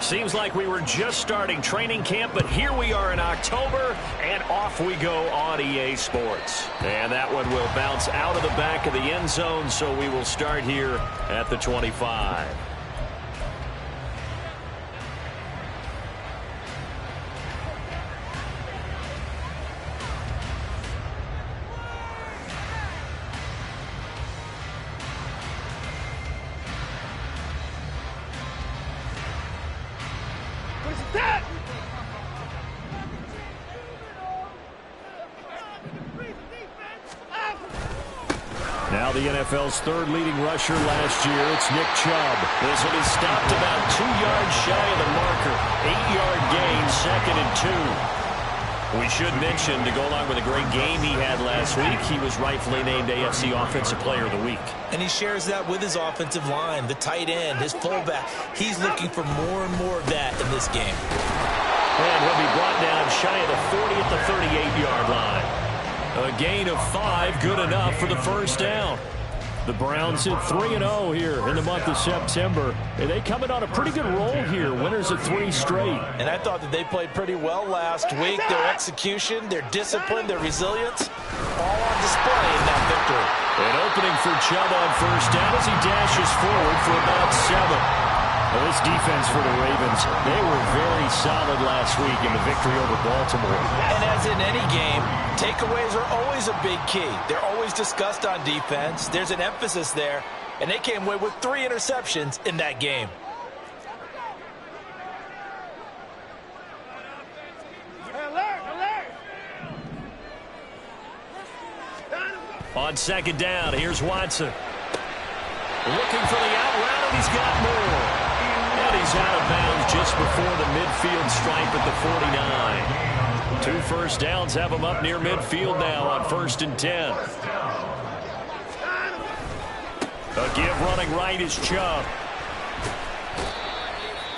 Seems like we were just starting training camp, but here we are in October, and off we go on EA Sports. And that one will bounce out of the back of the end zone, so we will start here at the 25. Now the NFL's third leading rusher last year, it's Nick Chubb. This one is stopped about 2 yards shy of the marker. 8-yard gain, 2nd and 2. We should mention, to go along with a great game he had last week, he was rightfully named AFC Offensive Player of the Week. And he shares that with his offensive line, the tight end, his fullback. He's looking for more and more of that in this game. And he'll be brought down shy of the 40 at the 38-yard line. A gain of 5, good enough for the first down. The Browns hit 3-0 here in the month of September. And they coming on a pretty good roll here, winners of 3 straight. And I thought that they played pretty well last week. Their execution, their discipline, their resilience, all on display in that victory. An opening for Chubb on first down as he dashes forward for about 7. Well, this defense for the Ravens, they were very solid last week in the victory over Baltimore. And as in any game, takeaways are always a big key. They're always discussed on defense. There's an emphasis there, and they came away with 3 interceptions in that game. On second down, here's Watson. Looking for the out route, and he's got more. And he's out of bounds just before the midfield stripe at the 49. 2 first downs have him up near midfield now on 1st and 10. A give running right is Chubb.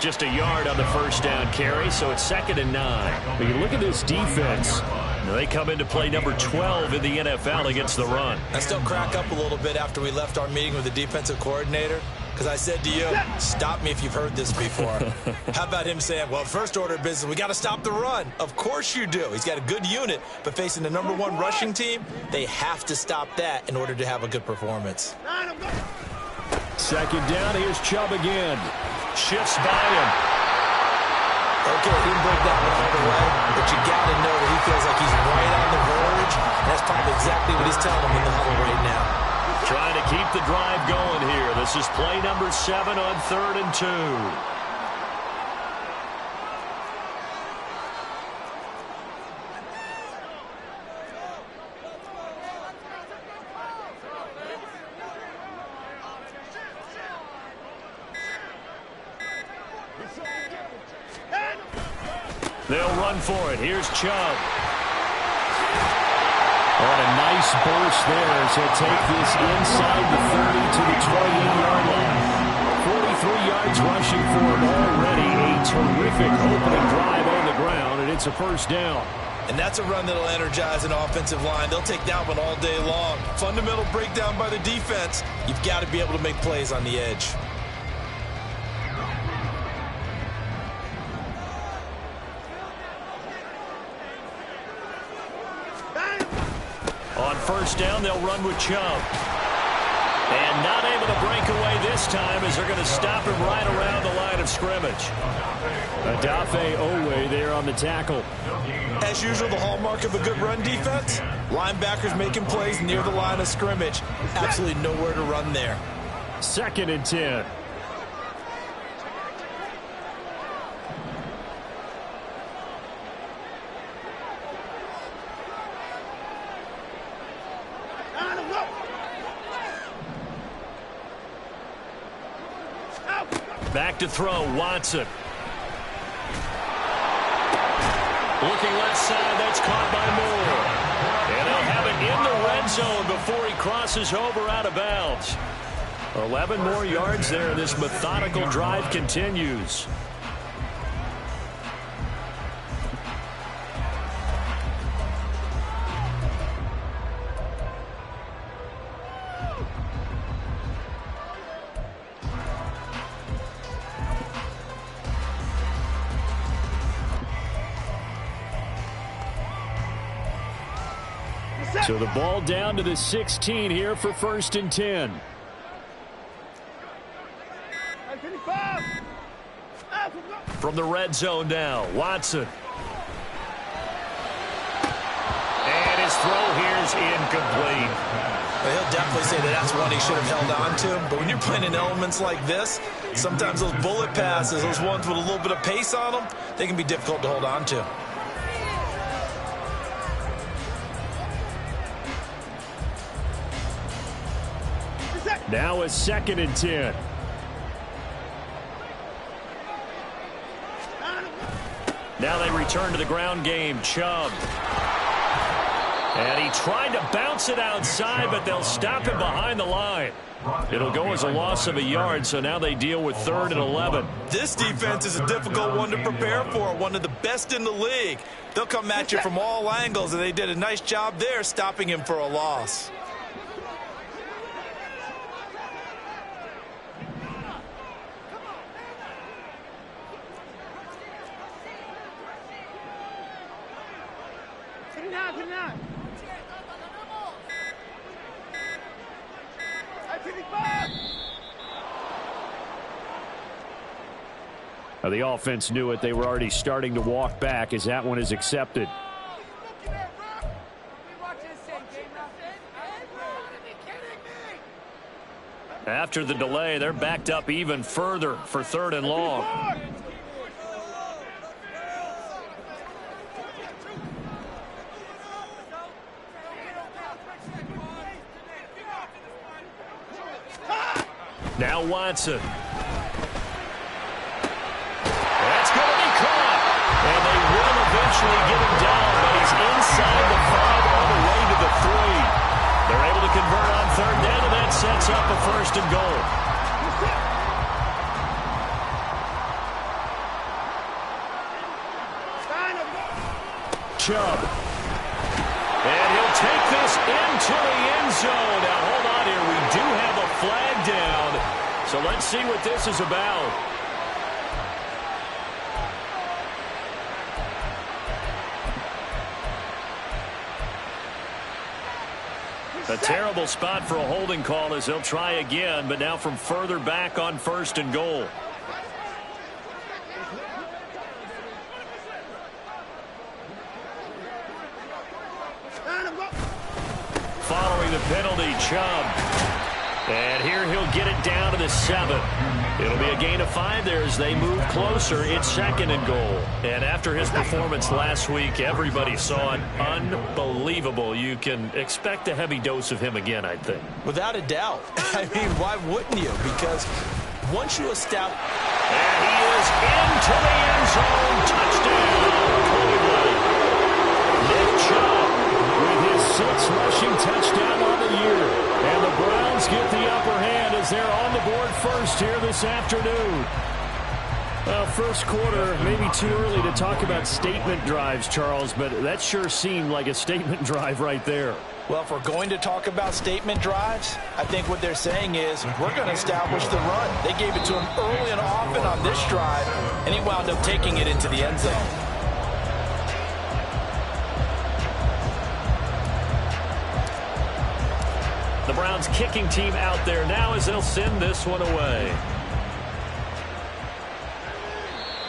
Just a yard on the first down carry, so it's 2nd and 9. But you look at this defense. They come into play number 12 in the NFL against the run. I still crack up a little bit after we left our meeting with the defensive coordinator, because I said to you, stop me if you've heard this before. How about him saying, well, first order of business, we got to stop the run. Of course you do. He's got a good unit, but facing the number 1 rushing team, they have to stop that in order to have a good performance. Second down, here's Chubb again. Shifts by him. Okay, he didn't break that one all the way, but you got to know that he feels like he's right on the verge. And that's probably exactly what he's telling him in the huddle right now. Trying to keep the drive going here. This is play number 7 on 3rd and 2. They'll run for it. Here's Chubb. On a nice burst there as he'll take this inside the 30 to the 28-yard line. 43 yards rushing for him already. A terrific opening drive on the ground, and it's a first down. And that's a run that'll energize an offensive line. They'll take that one all day long. Fundamental breakdown by the defense. You've got to be able to make plays on the edge. On first down, they'll run with Chubb. And not able to break away this time as they're going to stop him right around the line of scrimmage. Odafe Oweh there on the tackle. As usual, the hallmark of a good run defense, linebackers making plays near the line of scrimmage. Absolutely nowhere to run there. 2nd and 10. Back to throw, Watson. Looking left side, that's caught by Moore. And they'll have it in the red zone before he crosses over out of bounds. 11 more yards there. This methodical drive continues. So the ball down to the 16 here for 1st and 10. From the red zone now, Watson. And his throw here is incomplete. Well, he'll definitely say that that's one he should have held on to. But when you're playing in elements like this, sometimes those bullet passes, those ones with a little bit of pace on them, they can be difficult to hold on to. Now a 2nd and 10. Now they return to the ground game. Chubb. And he tried to bounce it outside, but they'll stop him behind the line. It'll go as a loss of a yard, so now they deal with 3rd and 11. This defense is a difficult one to prepare for, one of the best in the league. They'll come at you from all angles, and they did a nice job there stopping him for a loss. Now the offense knew it. They were already starting to walk back as that one is accepted. After the delay, they're backed up even further for 3rd and long. Now Watson. That's going to be caught. And they will eventually get him down, but he's inside the 5 all the way to the 3. They're able to convert on 3rd down, and that sets up a 1st and goal. Chubb. And he'll take this into the end zone. Now, hold on here. We do have a flag down. So let's see what this is about. A terrible spot for a holding call as they'll try again, but now from further back on 1st and goal. Following the penalty, Chubb. And here he'll get it down to the 7. It'll be a gain of 5 there as they move closer. It's 2nd and goal. And after his performance last week, everybody saw it. Unbelievable. You can expect a heavy dose of him again, I think. Without a doubt. I mean, why wouldn't you? Because once you establish... And he is into the end zone. Touchdown, Cleveland. Nick Chubb with his 6th rushing touchdown on the year. And the Browns get the upper hand as they're on the board first here this afternoon. First quarter, maybe too early to talk about statement drives, Charles, but that sure seemed like a statement drive right there. Well, if we're going to talk about statement drives, I think what they're saying is we're going to establish the run. They gave it to him early and often on this drive, and he wound up taking it into the end zone. The Browns kicking team out there now as they'll send this one away.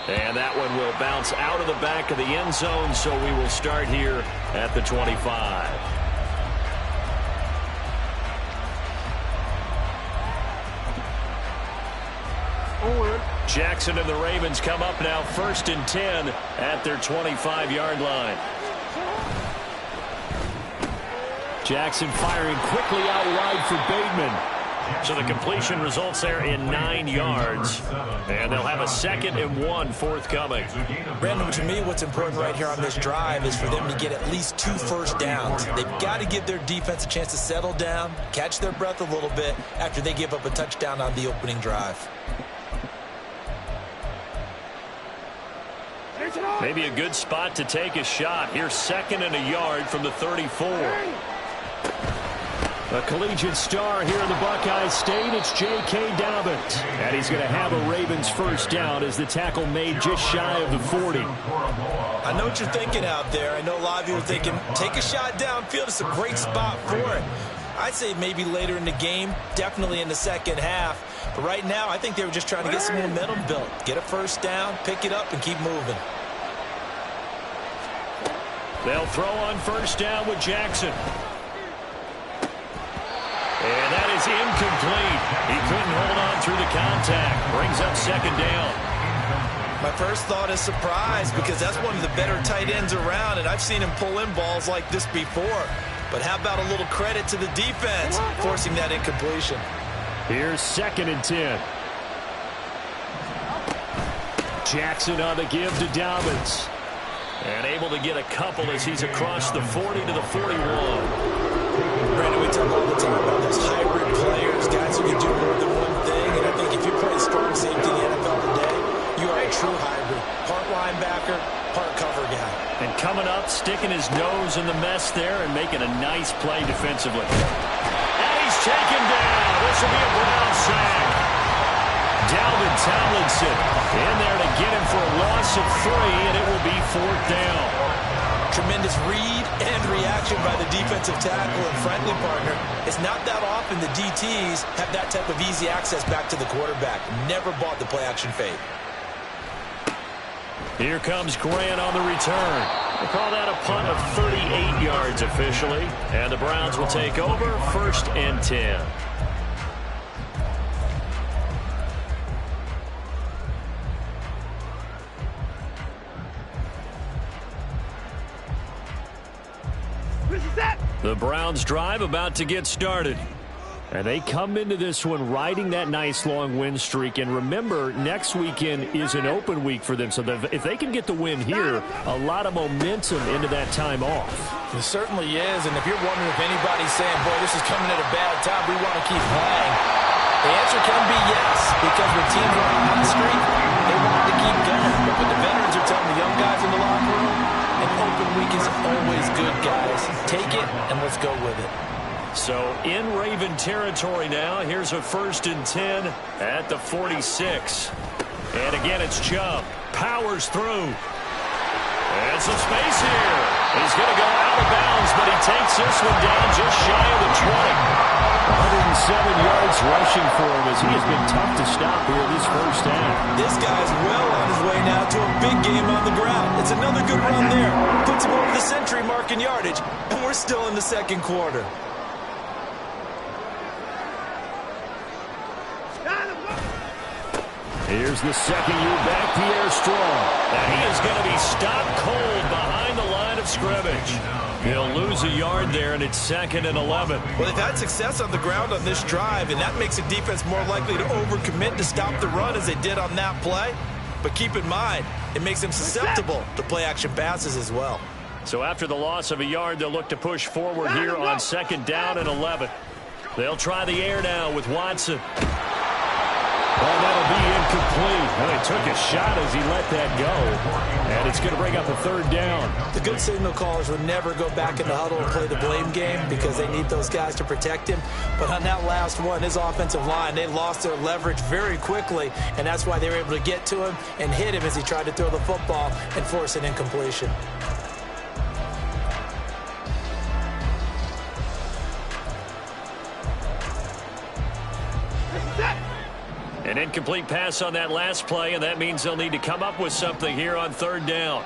And that one will bounce out of the back of the end zone, so we will start here at the 25. Jackson and the Ravens come up now 1st and 10 at their 25-yard line. Jackson firing quickly out wide for Bateman. So the completion results there in 9 yards. And they'll have a 2nd and 1 forthcoming. Brandon, to me, what's important right here on this drive is for them to get at least 2 first downs. They've got to give their defense a chance to settle down, catch their breath a little bit after they give up a touchdown on the opening drive. Maybe a good spot to take a shot. Here's 2nd and a yard from the 34. A collegiate star here in the Buckeye State, it's J.K. Dobbins. And he's going to have a Ravens first down as the tackle made just shy of the 40. I know what you're thinking out there. I know a lot of you are thinking, take a shot downfield. It's a great spot for it. I'd say maybe later in the game, definitely in the second half. But right now, I think they were just trying to get some momentum built. Get a first down, pick it up, and keep moving. They'll throw on first down with Jackson. And that is incomplete. He couldn't hold on through the contact. Brings up second down. My first thought is surprise because that's one of the better tight ends around, and I've seen him pull in balls like this before. But how about a little credit to the defense forcing that incompletion? Here's 2nd and 10. Jackson on the give to Dobbins. And able to get a couple as he's across the 40 to the 41. Brandon, we talk all the time about those hybrid players, guys who can do more than one thing. And I think if you're playing strong safety in the NFL today, you are a true hybrid. Part linebacker, part cover guy. And coming up, sticking his nose in the mess there and making a nice play defensively. And he's taken down. This will be a Brown sack. Dalvin Tomlinson in there to get him for a loss of 3, and it will be 4th down. Tremendous read and reaction by the defensive tackle and friendly partner. It's not that often the DTs have that type of easy access back to the quarterback. Never bought the play-action fade. Here comes Grant on the return. They call that a punt of 38 yards officially. And the Browns will take over 1st and 10. The Browns drive about to get started. And they come into this one riding that nice long win streak. And remember, next weekend is an open week for them. So if they can get the win here, a lot of momentum into that time off. It certainly is. And if you're wondering if anybody's saying, boy, this is coming at a bad time, we want to keep playing, the answer can be yes. Because when teams are on a hot streak, they want to keep going. But what the veterans are telling the young guys in the locker room, an open week is always good, guys. Take it and let's go with it. So in Raven territory now. Here's a 1st and 10 at the 46. And again, it's Chubb. Powers through. And some space here. He's going to go out of bounds, but he takes this one down just shy of the 20. 107 yards rushing for him as he has been tough to stop here this first half. This guy's well on his way now to a big game on the ground. It's another good run there. Puts him over the century mark in yardage, and we're still in the second quarter. Here's the second-year back, Pierre Strong. And he is going to be stopped cold behind the line of scrimmage. He'll lose a yard there, and it's 2nd and 11. Well, they've had success on the ground on this drive, and that makes the defense more likely to overcommit to stop the run as they did on that play. But keep in mind, it makes them susceptible to play-action passes as well. So after the loss of a yard, they'll look to push forward here on 2nd down and 11. They'll try the air now with Watson. Oh, that'll be incomplete. Well, he took a shot as he let that go. And it's going to bring up a 3rd down. The good signal callers would never go back in the huddle and play the blame game because they need those guys to protect him. But on that last one, his offensive line, they lost their leverage very quickly, and that's why they were able to get to him and hit him as he tried to throw the football and force an incompletion. An incomplete pass on that last play, and that means they'll need to come up with something here on 3rd down.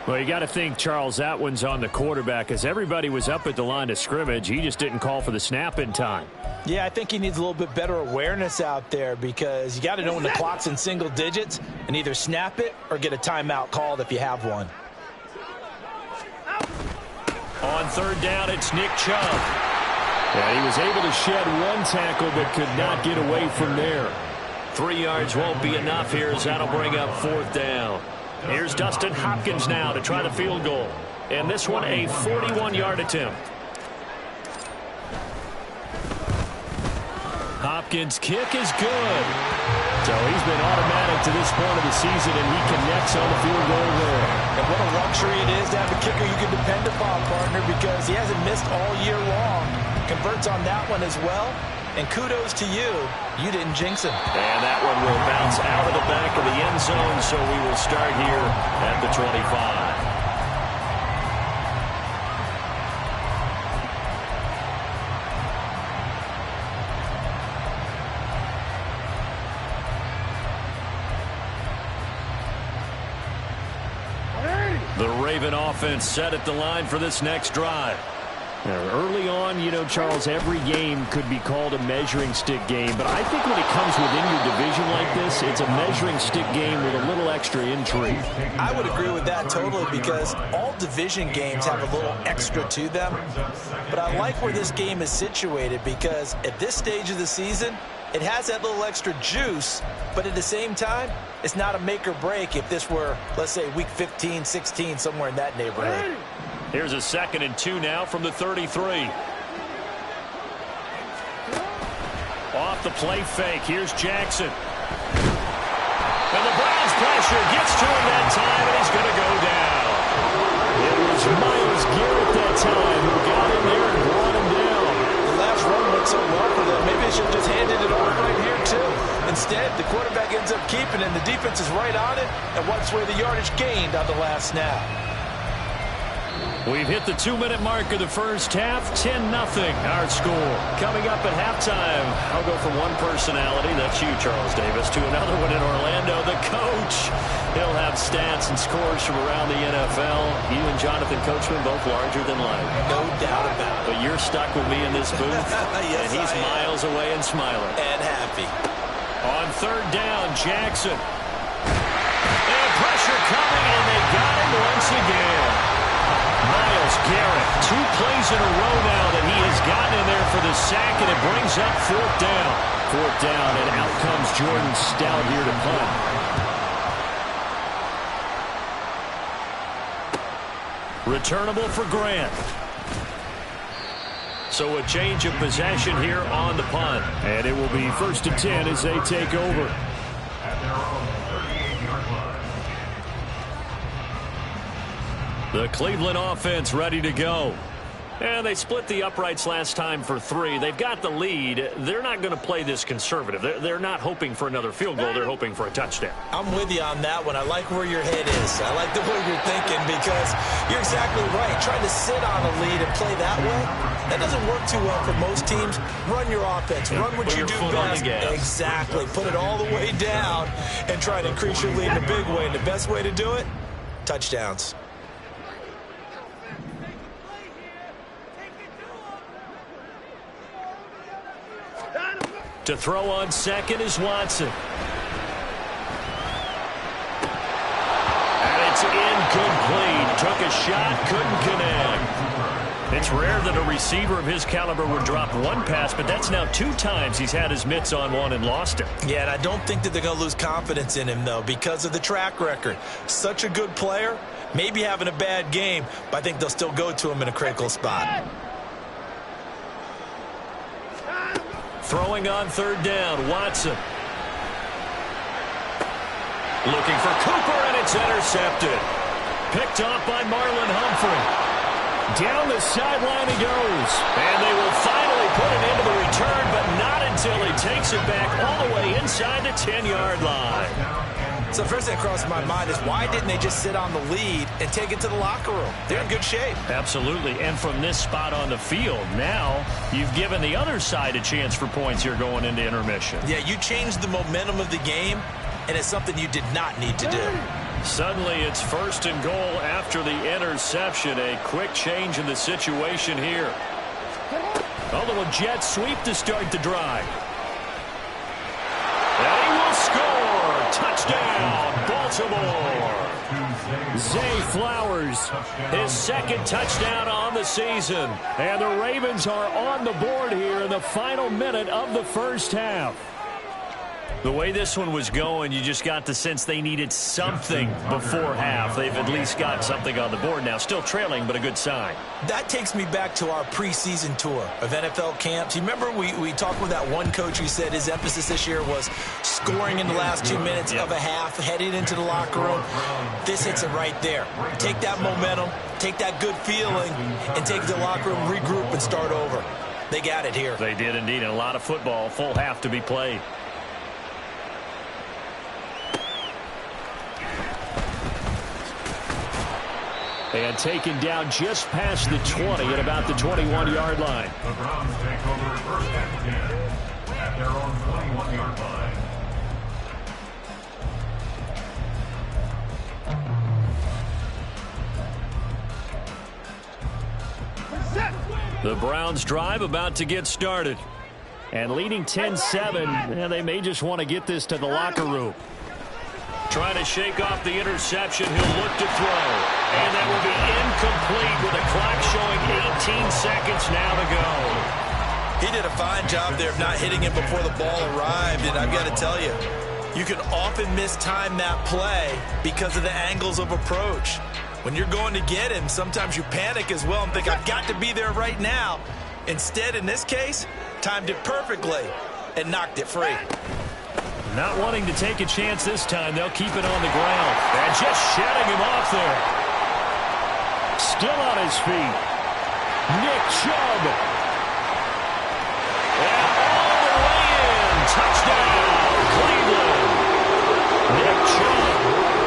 Well, you got to think, Charles, that one's on the quarterback as everybody was up at the line of scrimmage. He just didn't call for the snap in time. Yeah, I think he needs a little bit better awareness out there because you got to know when the clock's in single digits and either snap it or get a timeout called if you have one. On 3rd down, it's Nick Chubb. And he was able to shed one tackle but could not get away from there. 3 yards won't be enough here as that'll bring up 4th down. Here's Dustin Hopkins now to try the field goal. And this one a 41-yard attempt. Hopkins' kick is good. So he's been automatic to this point of the season, and he connects on the field goal there. And what a luxury it is to have a kicker you can depend upon, partner, because he hasn't missed all year long. Converts on that one as well. And kudos to you. You didn't jinx him. And that one will bounce out of the back of the end zone, so we will start here at the 25. The Raven offense set at the line for this next drive. Early on, you know, Charles, every game could be called a measuring stick game, but I think when it comes within your division like this, it's a measuring stick game with a little extra intrigue. I would agree with that totally, because all division games have a little extra to them. But I like where this game is situated, because at this stage of the season, it has that little extra juice, but at the same time, it's not a make or break if this were, let's say, week 15, 16, somewhere in that neighborhood. Here's a 2nd and 2 now from the 33. Off the play fake. Here's Jackson. And the Browns pressure gets to him that time, and he's going to go down. It was Myles Garrett that time who got in there and brought him down. The last run went so well for them. Maybe they should have just handed it off right here, too. Instead, the quarterback ends up keeping it, and the defense is right on it and wipes away the yardage gained on the last snap. We've hit the 2-minute mark of the first half. 10-0 our score. Coming up at halftime, I'll go from one personality, that's you, Charles Davis, to another one in Orlando, the coach. He'll have stats and scores from around the NFL. You and Jonathan Coachman both larger than life. No doubt about it. But you're stuck with me in this booth, yes, and he's miles away and smiling. And happy. On 3rd down, Jackson. And pressure coming, and they got him once again. Myles Garrett, 2 plays in a row now that he has gotten in there for the sack, and it brings up 4th down. 4th down, and out comes Jordan Stout here to punt. Returnable for Grant. So a change of possession here on the punt. And it will be 1st and 10 as they take over. The Cleveland offense ready to go. And they split the uprights last time for 3. They've got the lead. They're not going to play this conservative. They're not hoping for another field goal. They're hoping for a touchdown. I'm with you on that one. I like where your head is. I like the way you're thinking, because you're exactly right. Trying to sit on a lead and play that way, that doesn't work too well for most teams. Run your offense. Run what you do best. Exactly. Put it all the way down and try to increase your lead in a big way. And the best way to do it, touchdowns. To throw on 2nd is Watson. And it's incomplete. Took a shot, couldn't connect. It's rare that a receiver of his caliber would drop one pass, but that's now 2 times he's had his mitts on one and lost it. Yeah, and I don't think that they're going to lose confidence in him, though, because of the track record. Such a good player, maybe having a bad game, but I think they'll still go to him in a critical spot. Throwing on 3rd down, Watson. Looking for Cooper, and it's intercepted. Picked off by Marlon Humphrey. Down the sideline he goes. And they will finally put it into the return, but not until he takes it back all the way inside the 10-yard line. So first thing that crosses my mind is, why didn't they just sit on the lead and take it to the locker room? They're in good shape. Absolutely. And from this spot on the field, now you've given the other side a chance for points here going into intermission. Yeah, you changed the momentum of the game, and it's something you did not need to do. Suddenly it's 1st and goal after the interception. A quick change in the situation here. Although a jet sweep to start the drive. And he will score. Touchdown, Baltimore. Zay Flowers, his 2nd touchdown on the season. And the Ravens are on the board here in the final minute of the first half. The way this one was going, you just got the sense they needed something before half. They've at least got something on the board now. Still trailing, but a good sign. That takes me back to our preseason tour of NFL camps. You remember we talked with that one coach who said his emphasis this year was scoring in the last 2 minutes of a half, heading into the locker room. This hits it right there. Take that momentum, take that good feeling, and take it to the locker room, regroup, and start over. They got it here. They did indeed, and a lot of football, full half to be played. And taken down just past the 20 at about the 21-yard line. The Browns take over first and 10 at their own 21-yard line. The Browns drive about to get started. And leading 10-7, they may just want to get this to the locker room. Trying to shake off the interception. He'll look to throw. And that will be incomplete with the clock showing 18 seconds now to go. He did a fine job there of not hitting him before the ball arrived. And I've got to tell you, you can often mistime that play because of the angles of approach. When you're going to get him, sometimes you panic as well and think, I've got to be there right now. Instead, in this case, timed it perfectly and knocked it free. Not wanting to take a chance this time. They'll keep it on the ground. And just shedding him off there. Still on his feet. Nick Chubb. And all the way in. Touchdown, Cleveland. Nick Chubb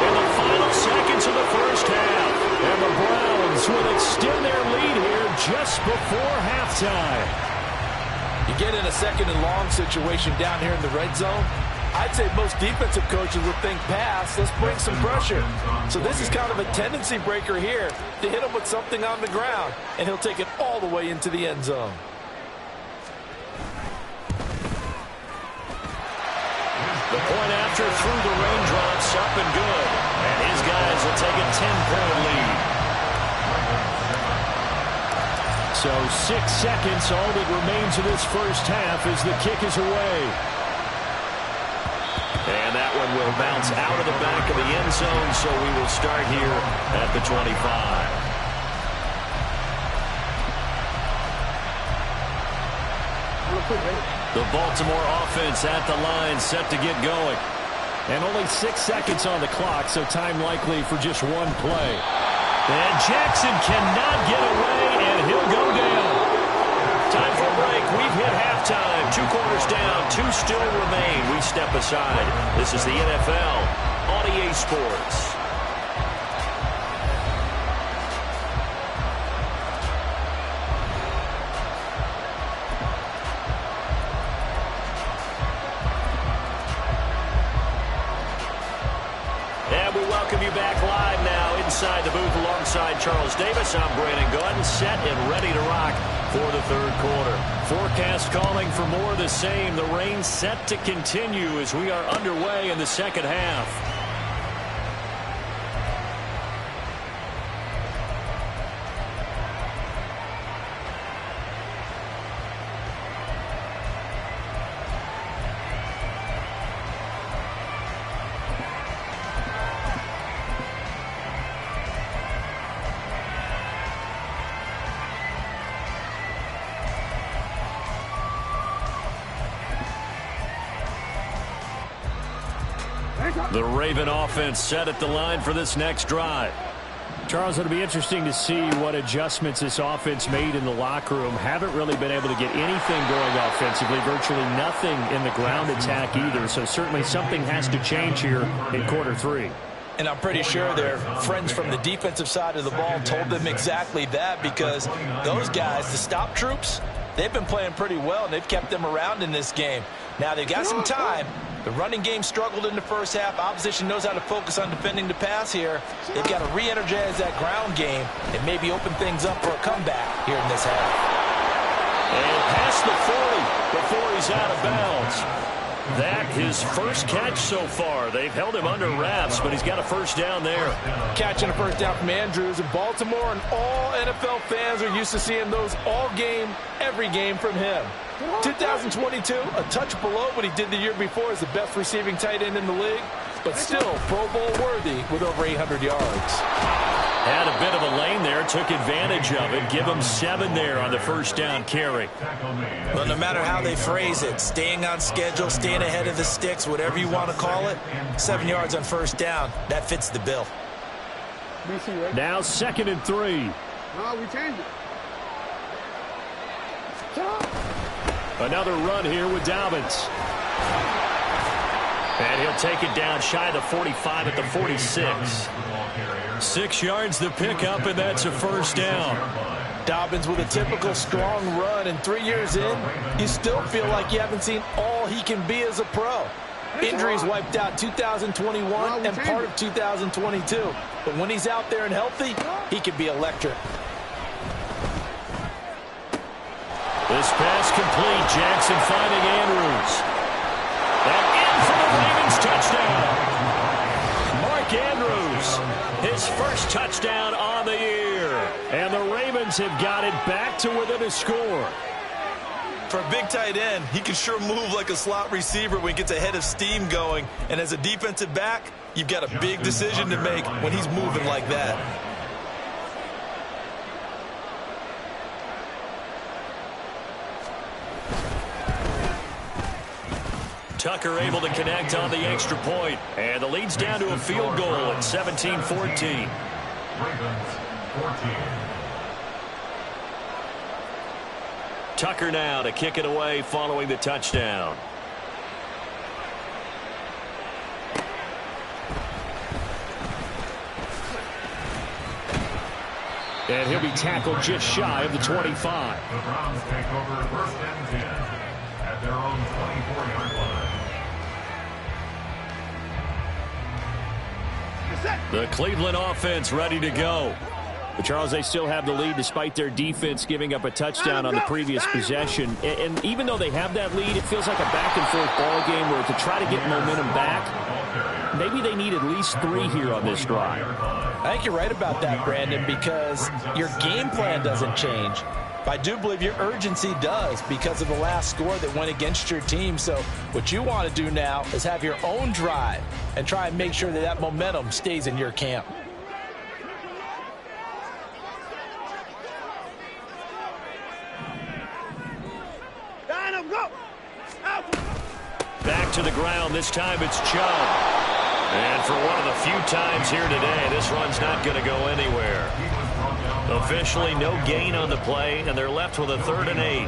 in the final seconds of the first half. And the Browns will extend their lead here just before halftime. You get in a second and long situation down here in the red zone, I'd say most defensive coaches would think pass, let's bring some pressure. So this is kind of a tendency breaker here to hit him with something on the ground, and he'll take it all the way into the end zone. The point after through the raindrops, up and good. And his guys will take a 10-point lead. So 6 seconds, all that remains of this first half as the kick is away. And that one will bounce out of the back of the end zone, so we will start here at the 25. The Baltimore offense at the line, set to get going. And only 6 seconds on the clock, so time likely for just one play. And Jackson cannot get away, and he'll go down. Time for a break. We've hit halftime. 2 quarters down, 2 still remain. We step aside. This is the NFL on EA Sports. And we welcome you back live now inside the booth alongside Charles Davis. I'm Brandon Gunn, set and ready to rock for the third quarter. Forecast calling for more of the same. The rain set to continue as we are underway in the second half. The Raven offense set at the line for this next drive. Charles, it'll be interesting to see what adjustments this offense made in the locker room. Haven't really been able to get anything going offensively, virtually nothing in the ground attack either. So certainly something has to change here in quarter 3. And I'm pretty sure their friends from the defensive side of the ball told them exactly that, because those guys, the stop troops, they've been playing pretty well, and they've kept them around in this game. Now, they've got some time. The running game struggled in the first half. Opposition knows how to focus on defending the pass here. They've got to re-energize that ground game and maybe open things up for a comeback here in this half. And past the 40 before he's out of bounds. That his first catch so far. They've held him under wraps, but he's got a first down there. Catching a first down from Andrews in Baltimore, and all NFL fans are used to seeing those all game, every game from him. 2022, a touch below what he did the year before as the best receiving tight end in the league, but still Pro Bowl worthy with over 800 yards. Had a bit of a lane there, took advantage of it. Give him 7 there on the first down carry. Well, no matter how they phrase it, staying on schedule, staying ahead of the sticks, whatever you want to call it, 7 yards on first down, that fits the bill. Now 2nd and 3. No, we changed it. Another run here with Dobbins. And he'll take it down shy of the 45 at the 46. 6 yards the pickup, and that's a first down. Dobbins with a typical strong run, and 3 years in, you still feel like you haven't seen all he can be as a pro. Injuries wiped out 2021 and part of 2022. But when he's out there and healthy, he can be electric. This pass complete. Jackson finding Andrews. And in for the Ravens touchdown. Mark Andrews, his first touchdown on the year. And the Ravens have got it back to within a score. For a big tight end, he can sure move like a slot receiver when he gets a head of steam going. And as a defensive back, you've got a big decision to make when he's moving like that. Tucker able to connect on the extra point. And the lead's down to a field goal at 17-14. Ravens 14. Tucker now to kick it away following the touchdown. And he'll be tackled just shy of the 25. The Browns take over 1st and 10 at their own 24-yard line. The Cleveland offense ready to go. But Charles, they still have the lead despite their defense giving up a touchdown on the previous possession. And even though they have that lead, it feels like a back-and-forth ball game where to try to get momentum back, maybe they need at least 3 here on this drive. I think you're right about that, Brandon, because your game plan doesn't change. But I do believe your urgency does because of the last score that went against your team. So what you want to do now is have your own drive and try and make sure that that momentum stays in your camp. Back to the ground. This time it's Chubb. And for one of the few times here today, this run's not going to go anywhere. Officially no gain on the play, and they're left with a 3rd and 8.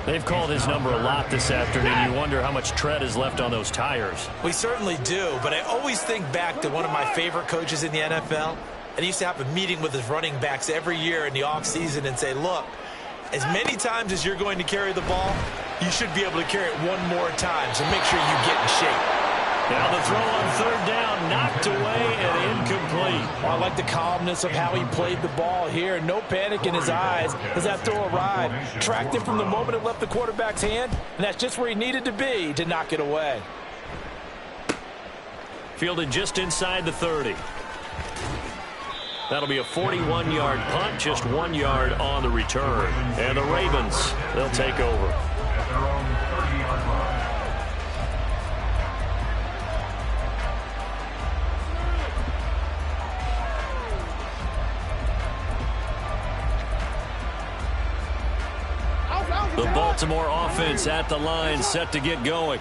They've called his number a lot this afternoon. You wonder how much tread is left on those tires. We certainly do, but I always think back to one of my favorite coaches in the NFL. And he used to have a meeting with his running backs every year in the offseason and say, look, as many times as you're going to carry the ball, you should be able to carry it one more time, so make sure you get in shape. Now the throw on 3rd down, knocked away and incomplete. Well, I like the calmness of how he played the ball here. No panic in his eyes as that throw arrived. Tracked it from the moment it left the quarterback's hand, and that's just where he needed to be to knock it away. Fielded just inside the 30. That'll be a 41-yard punt, just 1 yard on the return. And the Ravens, they'll take over. At their own 30-yard line. The Baltimore offense at the line, set to get going.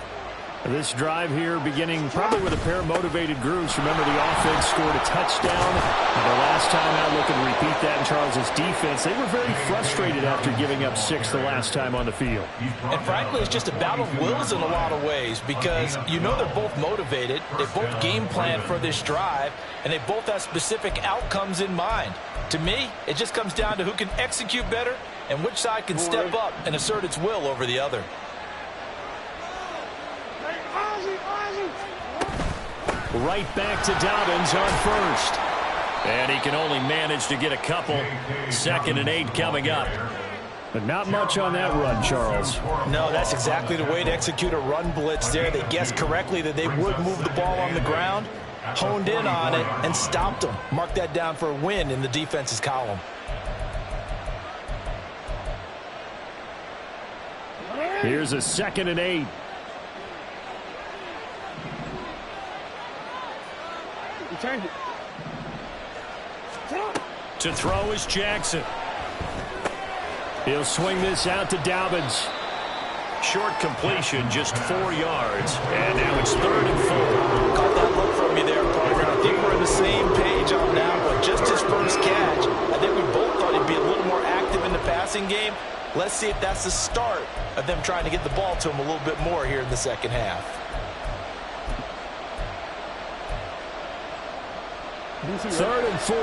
This drive here beginning probably with a pair of motivated groups. Remember, the offense scored a touchdown. And the last time out, looking to repeat that in Charles's defense. They were very frustrated after giving up 6 the last time on the field. And frankly, it's just a battle of wills in a lot of ways because you know they're both motivated. They both game plan for this drive, and they both have specific outcomes in mind. To me, it just comes down to who can execute better and which side can step up and assert its will over the other. Right back to Dobbins on 1st. And he can only manage to get a couple. 2nd and 8 coming up. Not much on that run, Charles. No, that's exactly the way to execute a run blitz there. They guessed correctly that they would move the ball on the ground, honed in on it, and stopped them. Mark that down for a win in the defense's column. Here's a 2nd and 8. To throw is Jackson. He'll swing this out to Dobbins. Short completion, just 4 yards. And now it's 3rd and 4. Caught that look from me there, partner. I think we're on the same page on that one. Just his first catch. I think we both thought he'd be a little more active in the passing game. Let's see if that's the start of them trying to get the ball to him a little bit more here in the second half. Third and 4.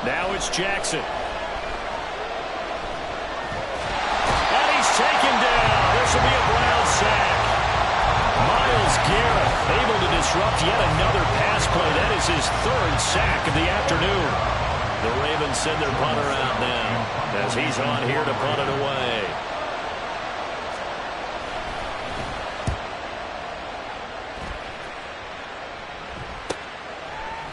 Now it's Jackson. And he's taken down. This will be a Brown sack. Myles Garrett able to disrupt yet another pass play. That is his 3rd sack of the afternoon. The Ravens send their punter out now as he's on here to punt it away.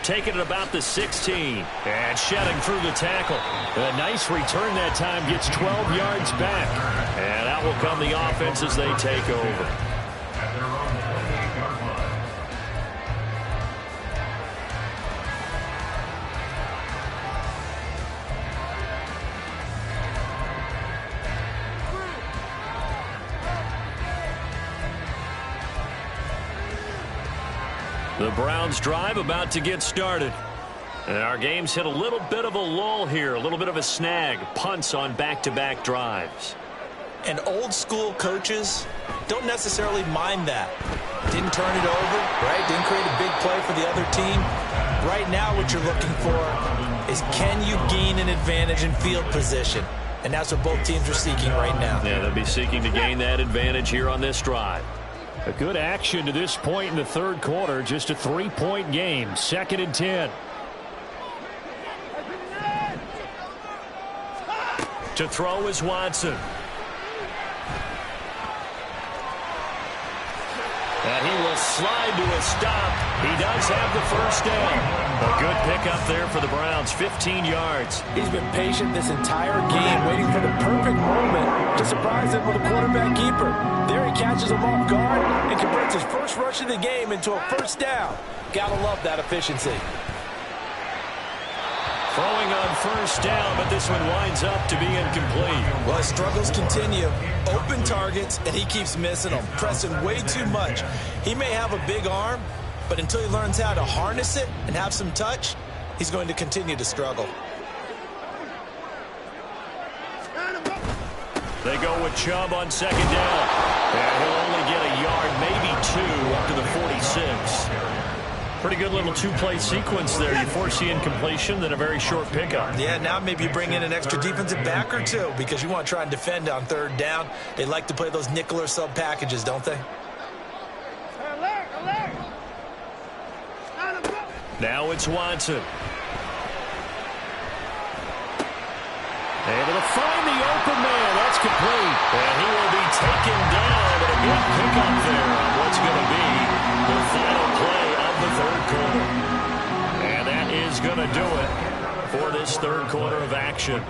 Taking it about the 16. And shedding through the tackle. A nice return that time. Gets 12 yards back. And out will come the offense as they take over. At their own 28-yard line. The Browns drive about to get started. And our game's hit a little bit of a lull here, a little bit of a snag. Punts on back-to-back drives. And old school coaches don't necessarily mind that. Didn't turn it over, right? Didn't create a big play for the other team. Right now what you're looking for is, can you gain an advantage in field position? And that's what both teams are seeking right now. Yeah, they'll be seeking to gain that advantage here on this drive. A good action to this point in the 3rd quarter. Just a 3-point game. 2nd and 10. To throw is Watson. And he will slide to a stop. He does have the 1st down. A good pickup there for the Browns. 15 yards. He's been patient this entire game, waiting for the perfect moment to surprise him with a quarterback keeper. There he catches him off guard and converts his first rush of the game into a 1st down. Gotta love that efficiency. Throwing on 1st down, but this one winds up to be incomplete. Well, his struggles continue. Open targets, and he keeps missing them, pressing way too much. He may have a big arm, but until he learns how to harness it and have some touch, he's going to continue to struggle. They go with Chubb on 2nd down. And he'll only get a yard, maybe 2, up to the 46. Pretty good little 2-play sequence there. You force the incompletion, then a very short pickup. Yeah, now maybe you bring in an extra defensive back or two because you want to try and defend on 3rd down. They like to play those nickel or sub packages, don't they? Now it's Watson. Able to find the open man. That's complete. And he will be taken down. But a good pickup there on what's going to be the final play of the 3rd quarter. And that is going to do it for this 3rd quarter of action.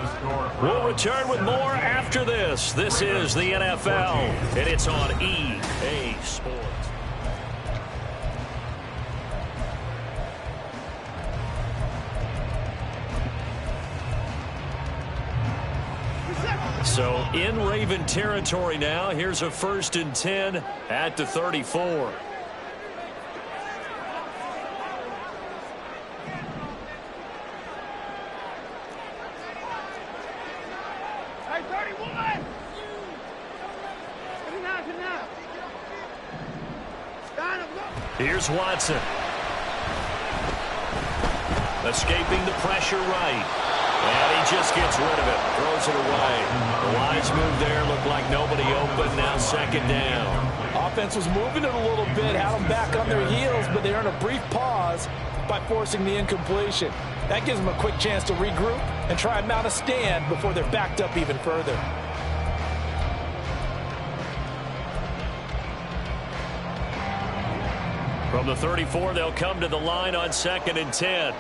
We'll return with more after this. This is the NFL, and it's on EA Sports. So in Raven territory now. Here's a 1st and 10 at the 34. Here's Watson. Escaping the pressure right. And he just gets rid of it. Throws it away. The wise move there. Looked like nobody open. Now 2nd down. Offense was moving it a little bit, had them back on their heels, but they earned a brief pause by forcing the incompletion. That gives them a quick chance to regroup and try and mount a stand before they're backed up even further. From the 34, they'll come to the line on 2nd and 10.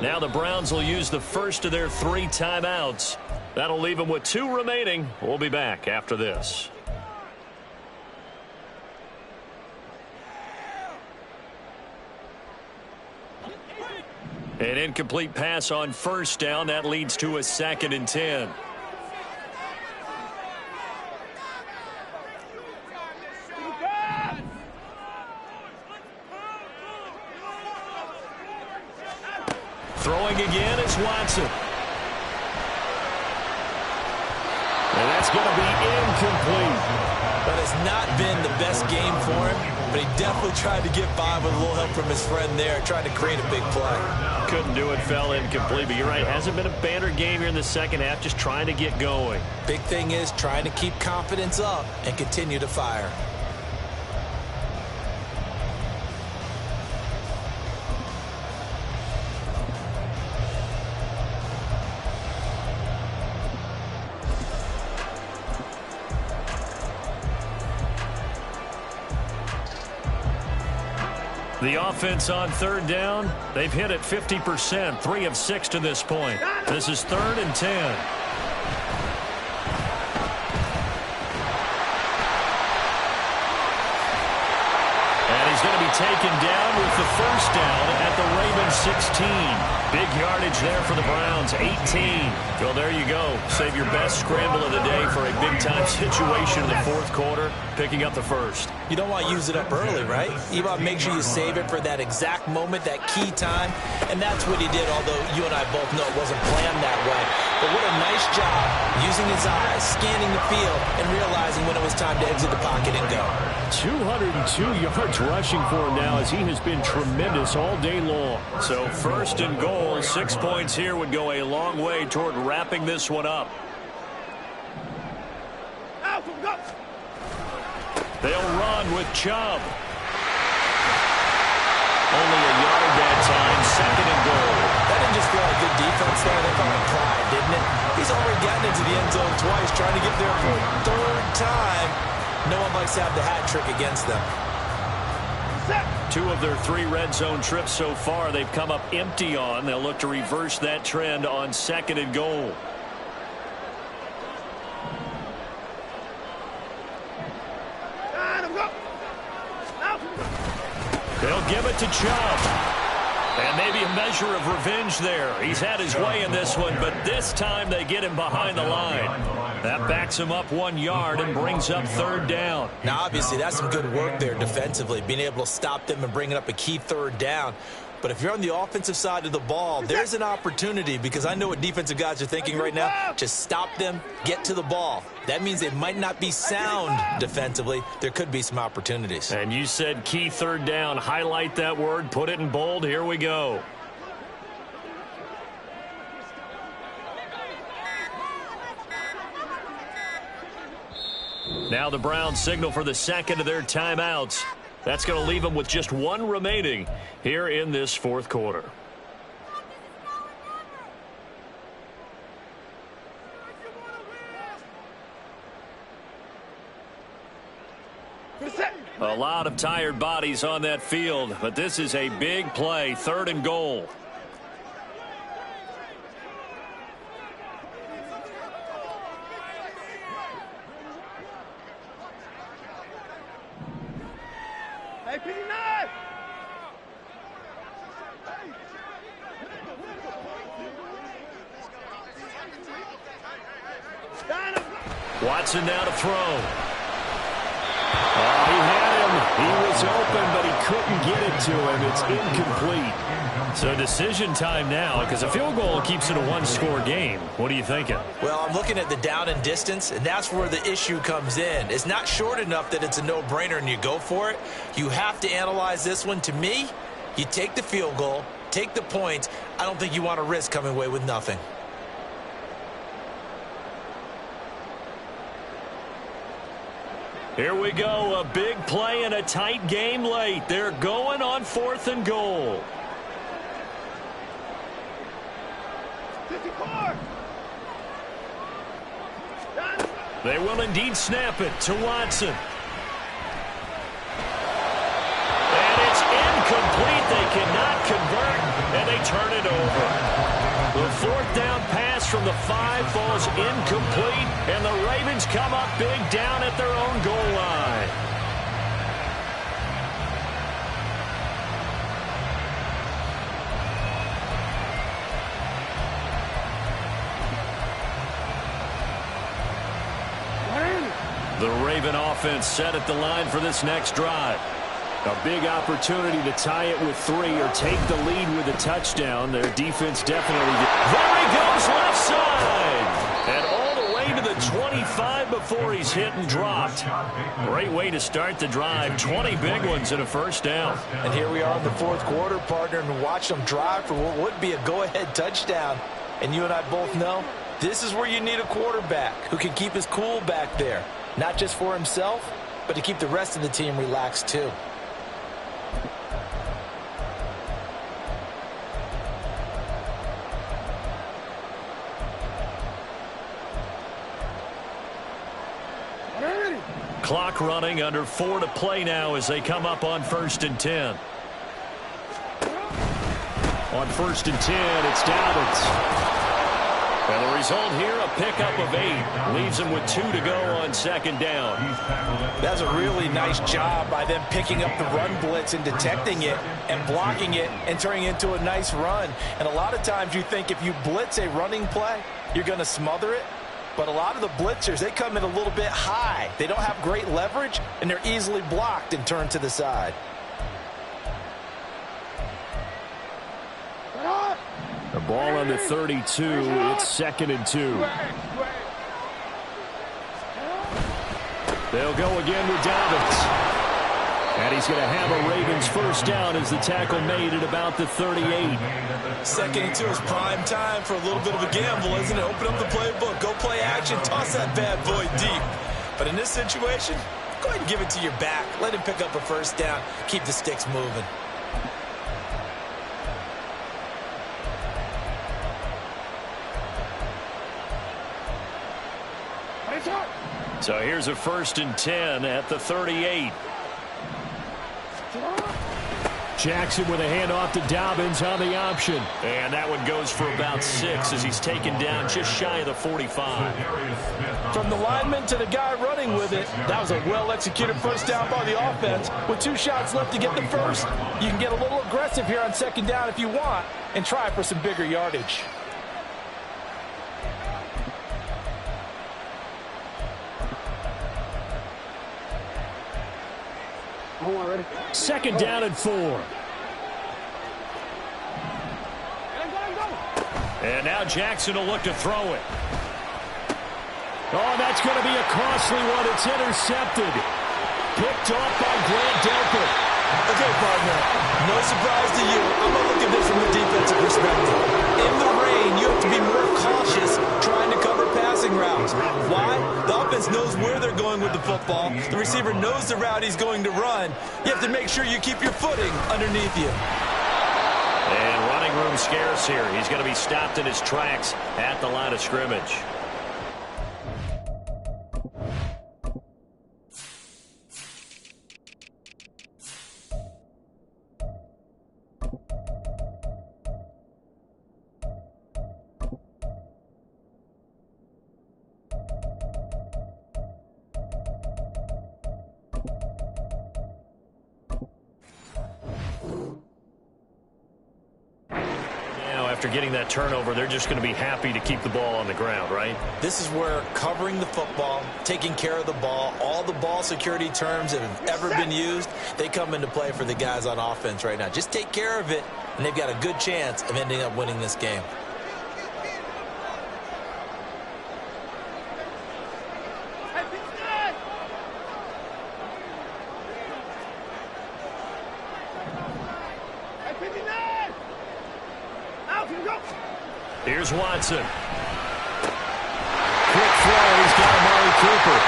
Now the Browns will use the first of their 3 timeouts. That'll leave them with 2 remaining. We'll be back after this. An incomplete pass on 1st down. That leads to a 2nd and 10. Throwing again is Watson. And that's going to be incomplete. That has not been the best game for him, but he definitely tried to get by with a little help from his friend there, trying to create a big play. Couldn't do it, fell incomplete, but you're right, hasn't been a banner game here in the second half, just trying to get going. Big thing is trying to keep confidence up and continue to fire. The offense on 3rd down, they've hit it 50%, 3 of 6 to this point. This is 3rd and 10. And he's going to be taken down with the 1st down at the Ravens 16. Big yardage there for the Browns, 18. Well, there you go. Save your best scramble of the day for a big-time situation in the 4th quarter, picking up the 1st. You don't want to use it up early, right? You want to make sure you save it for that exact moment, that key time. And that's what he did, although you and I both know it wasn't planned that way. But what a nice job using his eyes, scanning the field, and realizing when it was time to exit the pocket and go. 202 yards rushing for him now as he has been tremendous all day long. So 1st and goal, 6 points here would go a long way toward wrapping this one up. They'll run with Chubb. Only a yard that time, 2nd and goal. That didn't just feel like good defense there. They felt like pride, didn't it? He's already gotten into the end zone twice, trying to get there for a 3rd time. No one likes to have the hat trick against them. 2 of their 3 red zone trips so far, they've come up empty on. They'll look to reverse that trend on 2nd and goal. They'll give it to Chubb. And maybe a measure of revenge there. He's had his way in this one, but this time they get him behind the line. That backs him up 1 yard and brings up 3rd down. Now, obviously, that's some good work there defensively, being able to stop them and bringing up a key 3rd down. But if you're on the offensive side of the ball, there's an opportunity, because I know what defensive guys are thinking right now. Just stop them, get to the ball. That means they might not be sound defensively. There could be some opportunities. And you said key 3rd down. Highlight that word, put it in bold. Here we go. Now the Browns signal for the 2nd of their timeouts. That's going to leave them with just 1 remaining here in this 4th quarter. A lot of tired bodies on that field, but this is a big play, 3rd and goal. Watson now to throw. Oh, he had him. He was open, but he couldn't get it to him. It's incomplete. So decision time now, because a field goal keeps it a 1-score game. What are you thinking? Well, I'm looking at the down and distance, and that's where the issue comes in. It's not short enough that it's a no-brainer and you go for it. You have to analyze this one. To me, You take the field goal, take the points. I don't think you want to risk coming away with nothing. Here we go, a big play and a tight game late. They're going on 4th and goal. They will indeed snap it to Watson. And it's incomplete. They cannot convert, and they turn it over. The 4th down pass from the 5 falls incomplete, and the Ravens come up big down at their own goal line. The Raven offense set at the line for this next drive. A big opportunity to tie it with 3 or take the lead with a touchdown. Their defense definitely did. There he goes left side. And all the way to the 25 before he's hit and dropped. Great way to start the drive. 20 big ones and a first down. And here we are in the 4th quarter, partner, and watch them drive for what would be a go-ahead touchdown. And you and I both know this is where you need a quarterback who can keep his cool back there. Not just for himself, but to keep the rest of the team relaxed too. Clock running, under 4 to play now as they come up on 1st and 10. On 1st and 10, it's Dobbins. And the result here, a pickup of 8. Leaves him with 2 to go on 2nd down. That's a really nice job by them picking up the run blitz and detecting it and blocking it and turning it into a nice run. And a lot of times you think if you blitz a running play, you're going to smother it. But a lot of the blitzers, they come in a little bit high. They don't have great leverage, and they're easily blocked and turned to the side. The ball on the 32. It's 2nd and 2. They'll go again with Dobbins. And he's going to have a Ravens first down as the tackle made at about the 38. 2nd and 2 is prime time for a little bit of a gamble, isn't it? Open up the playbook, go play action, toss that bad boy deep. But in this situation, go ahead and give it to your back. Let him pick up a first down. Keep the sticks moving. So here's a 1st and 10 at the 38. Jackson with a handoff to Dobbins on the option. And that one goes for about 6 as he's taken down just shy of the 45. From the lineman to the guy running with it, that was a well-executed first down by the offense. With 2 shots left to get the first, you can get a little aggressive here on 2nd down if you want and try for some bigger yardage. Ready. 2nd down and 4. And now Jackson will look to throw it. Oh, that's going to be a costly one. It's intercepted. Picked off by Grant Delpit. Okay, partner, no surprise to you. I'm going to look at this from the defensive perspective. In the rain, you have to be more cautious trying to cover passing routes. Why? The offense knows where they're going with the football. The receiver knows the route he's going to run. You have to make sure you keep your footing underneath you. And running room scarce here. He's going to be stopped in his tracks at the line of scrimmage. After getting that turnover, they're just going to be happy to keep the ball on the ground, right? This is where covering the football, taking care of the ball, all the ball security terms that have ever been used, they come into play for the guys on offense right now. Just take care of it, and they've got a good chance of ending up winning this game. Here's Watson. Quick throw. He's got Amari Cooper.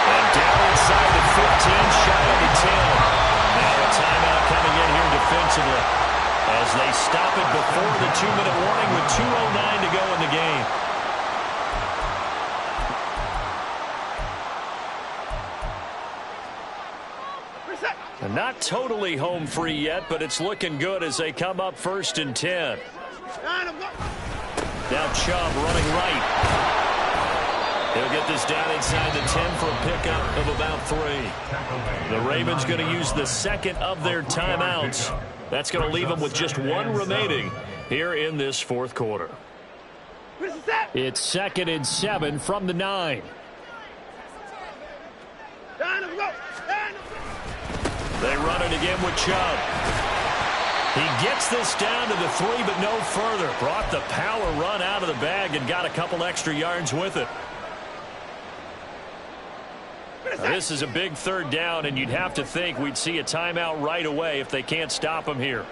And down inside the 15, shy of the 10. Now a timeout coming in here defensively as they stop it before the 2-minute warning with 2:09 to go in the game. And not totally home free yet, but it's looking good as they come up 1st and 10. Now Chubb running right. He'll get this down inside the 10 for a pickup of about 3. The Ravens going to use the second of their timeouts. That's going to leave them with just 1 remaining here in this 4th quarter. It's 2nd and 7 from the 9. They run it again with Chubb. He gets this down to the 3, but no further. Brought the power run out of the bag and got a couple extra yards with it. Now, this is a big 3rd down, and you'd have to think we'd see a timeout right away if they can't stop him here.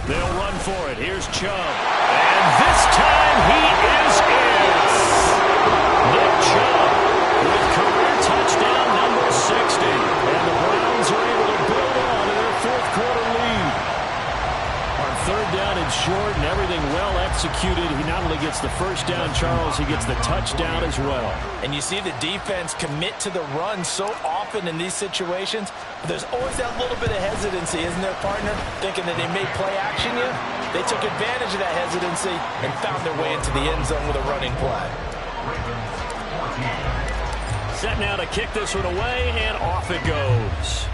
They'll run for it. Here's Chubb. And this time he is in. Nick Chubb with career touchdown number 60. And the Browns are able to build on to their 4th quarter lead. On 3rd down and short and everything well executed. He not only gets the 1st down, Charles, he gets the touchdown as well. And you see the defense commit to the run so often in these situations. But there's always that little bit of hesitancy, isn't there, partner? Thinking that they may play action you. They took advantage of that hesitancy and found their way into the end zone with a running play. Set now to kick this one away, and off it goes.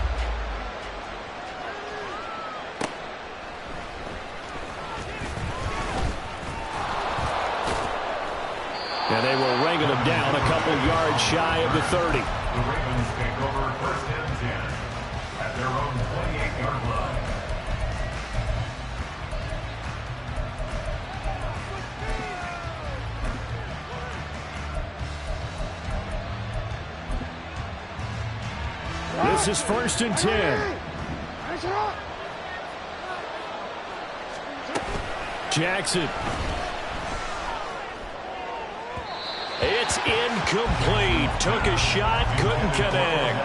And they will wrangle him down a couple yards shy of the 30. The Ravens take over 1st and 10 at their own 28-yard line. This is 1st and 10. Jackson. It's incomplete. Took a shot, couldn't connect.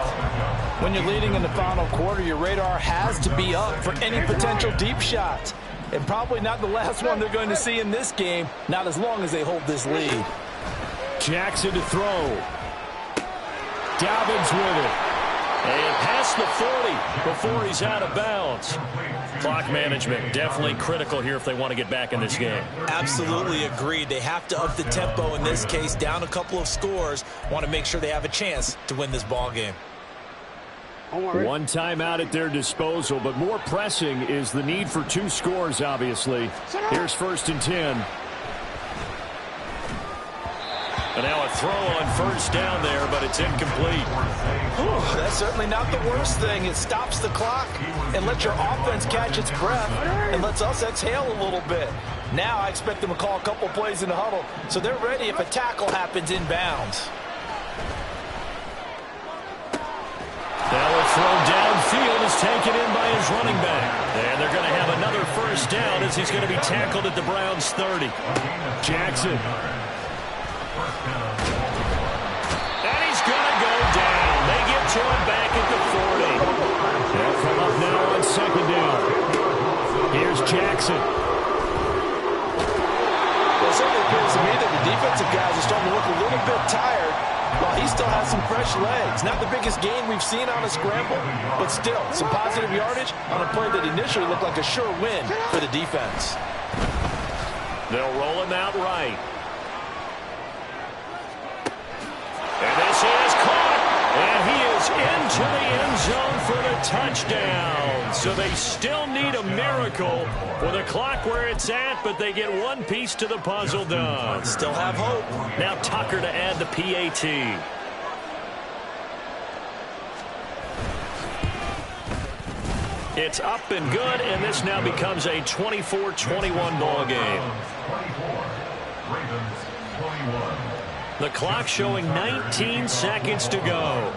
When you're leading in the final quarter, your radar has to be up for any potential deep shots. And probably not the last one they're going to see in this game, not as long as they hold this lead. Jackson to throw. Dobbins with it. And past the 40 before he's out of bounds. Clock management definitely critical here if they want to get back in this game. Absolutely agreed. They have to up the tempo in this case, down a couple of scores. Want to make sure they have a chance to win this ball game. 1 timeout at their disposal, but more pressing is the need for 2 scores, obviously. Here's 1st and 10. And now a throw on 1st down there, but it's incomplete. Whew, that's certainly not the worst thing. It stops the clock and lets your offense catch its breath and lets us exhale a little bit. Now I expect them to call a couple plays in the huddle so they're ready if a tackle happens inbounds. Now a throw downfield is taken in by his running back. And they're going to have another 1st down as he's going to be tackled at the Browns' 30. Jackson. And he's going to go down. They get to him back at the 40. They'll come up now on 2nd down. Here's Jackson. Well, it certainly appears to me that the defensive guys are starting to look a little bit tired while he still has some fresh legs. Not the biggest gain we've seen on a scramble, but still some positive yardage on a play that initially looked like a sure win for the defense. They'll roll him out right. And this is caught, and he is into the end zone for the touchdown. So they still need a miracle with the clock where it's at, but they get one piece to the puzzle done. Still have hope. Now Tucker to add the PAT. It's up and good, and this now becomes a 24-21 ball game. 21. The clock showing 19 seconds to go.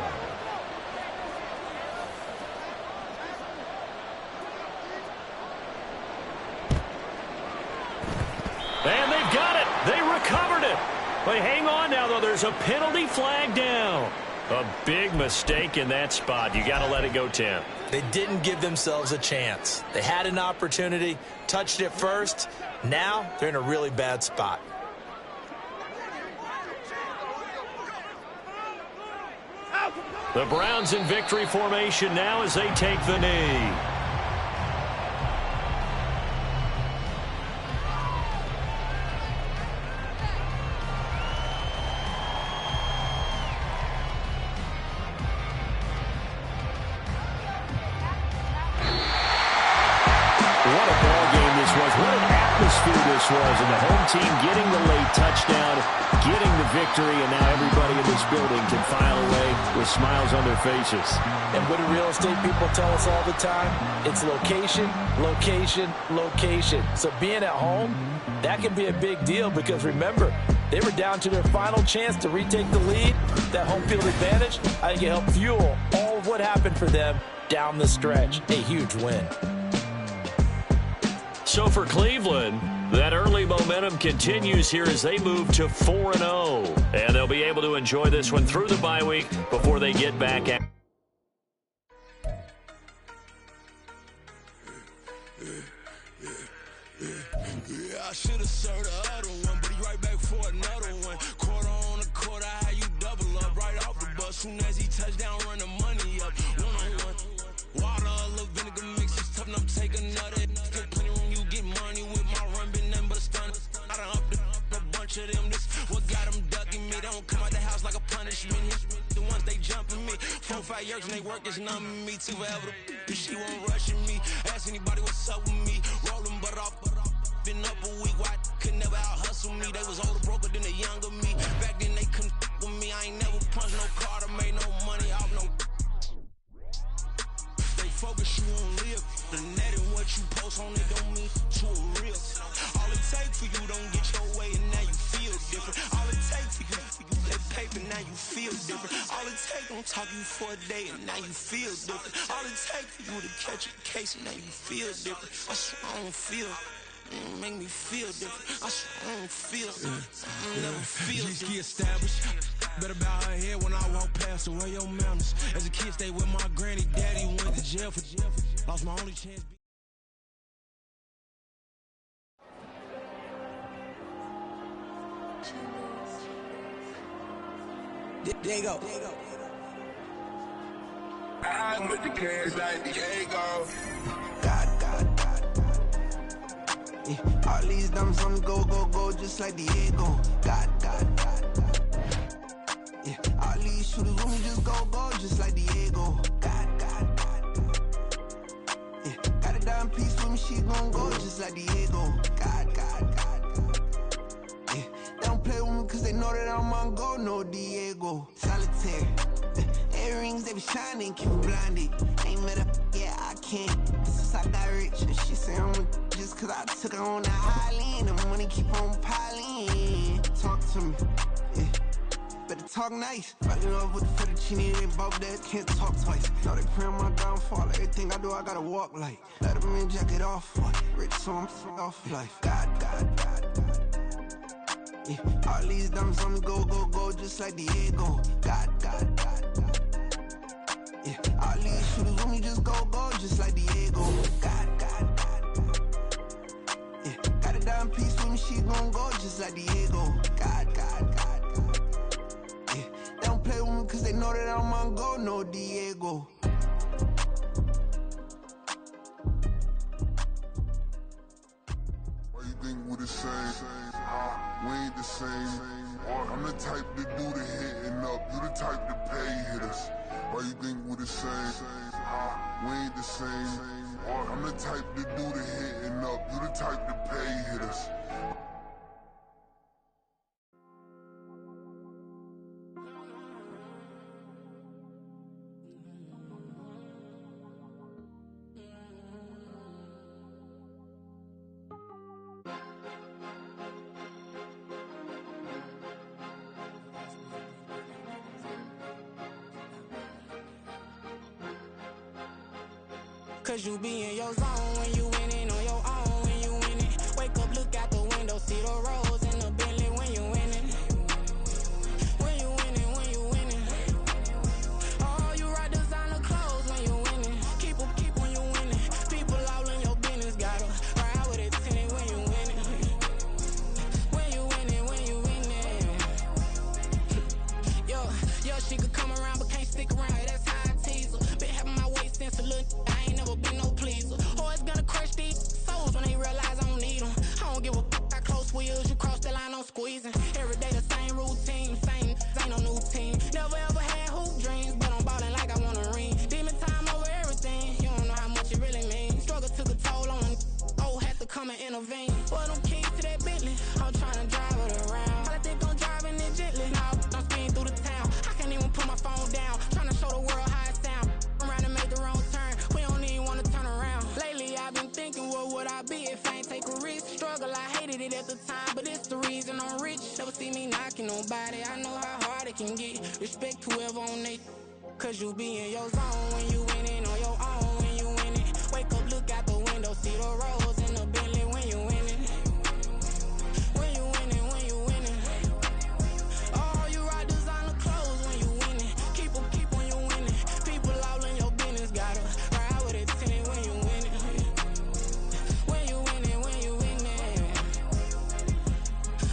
And they've got it. They recovered it. But hang on now, though. There's a penalty flag down. A big mistake in that spot. You got to let it go, Tim. They didn't give themselves a chance. They had an opportunity, touched it first. Now they're in a really bad spot. The Browns in victory formation now as they take the knee. What a ball game this was. What an atmosphere this was. And the home team getting the late touchdown, getting the victory, and now everybody in this building can file away with smiles on their faces. And what do real estate people tell us all the time? It's location, location, location. So being at home, that can be a big deal because remember, they were down to their final chance to retake the lead. That home field advantage, I think it helped fuel all of what happened for them down the stretch. A huge win. So for Cleveland, that early momentum continues here as they move to 4-0. And they'll be able to enjoy this one through the bye week before they get back at. I should have served the other one, but he right back for another one. Quarter on a quarter, how you double up right off the bus. Soon as he touch down, run the money up. One-on-one. Water, a little vinegar mix, it's tough enough to take another. Get plenty room, you get money with my run, been nothing but a stun. I done up a bunch of them. This what got them ducking me. They don't come out the house like a punishment. The ones they jumping me. 4 or 5 years and they work is numbing me. Too forever. She won't rushing me. Ask anybody what's up with me. Rolling butt off. Been up a week, why could never out hustle me? They was older, broker than the younger me. Back then they couldn't with me. I ain't never punched no card or made no money off no. They focus you on live. The net and what you post on it don't mean to a real. All it takes for you don't get your way and now you feel different. All it takes for you that paper now you feel different. All it takes don't talk you for a day and now you feel different. All it takes for you to catch a case and now you feel different. I swear I don't feel. Make me feel different. I swear I don't feel. I never feel different. Get established. Better bow her head when I walk past her. Where your manners? As a kid, stayed with my granny. Daddy went to jail for jail. Lost my only chance. There you go. I'm with the cash like Diego. God. Yeah, all these diamonds on the go, just like Diego. God. Yeah, all these shooters with me just go, just like Diego. God. Yeah, got a dime piece with me, she gon' go just like Diego. God. Yeah, they don't play with me cause they know that I'm on go, no Diego. Solitaire. Earrings, they be shining, keep me blinded. Ain't met up, yeah, I can't. Since I got rich, and she say I'm just cause I took her on the island. The money keep on piling. Talk to me, yeah. Better talk nice. Fucking up with the fettuccine, they both dead, can't talk twice. Know they pray on my downfall. Everything I do, I gotta walk like. Let them in, jacket off. Rich, so I'm off life. God. Yeah, all these diamonds on me go, just like Diego. God. Yeah, all these shooters with me just go, just like Diego. God. Yeah, got a dime piece with me, she gon' go just like Diego. God. Yeah, they don't play with me cause they know that I'm on go, no Diego. Why you think we the same? We ain't the same. I'm the type to do the hitting up. You the type to pay hitters. Why you think we the same? We ain't the same. I'm the type to do the hitting up. You the type to pay hitters. Cause you be in your zone when you winning on your own when you winning. Wake up, look out the window, see the roads in the Bentley when you winning. When you winning, when you winning. Oh, you rock designer clothes when you winning. Keep when you winning. People all in your business, gotta ride with it tinted when you winning. When you winning, when you winning. Yo, she could come around but can't stick around, that's how I tease her. Been having my waist since a little, I ain't never been no pleaser. Always gonna crush these souls when they realize I don't need them. I don't give a f***, I close wheels, you cross the line, I'm squeezing. Every day the same routine, same, ain't no new team. Never ever had hoop dreams, but I'm ballin' like I want a ring. Demon time over everything, you don't know how much it really means. Struggle took a toll on them, had to come and intervene. Boy, them keys to that Bentley, I'm tryna drive it around. I think I'm driving it gently, now I'm speeding through the town. I can't even put my phone down, tryna show the world how it sound. Around and make the wrong turn, we don't even wanna turn around. Lately I've been thinking, what would I be if I ain't take a risk? Struggle, I hated it at the time, but it's the reason I'm rich. Never see me knocking nobody, I know how hard it can get. Respect whoever on they, cause you be in your zone when you winning on your own when you winning. Wake up, look out the window, see the roads in the Bentley when you winning. When you winning, when you winning. Oh, you rock designer clothes when you winning. Keep when you winning. People all in your business, gotta ride with it tinted when you winning. When you winning, when you winning.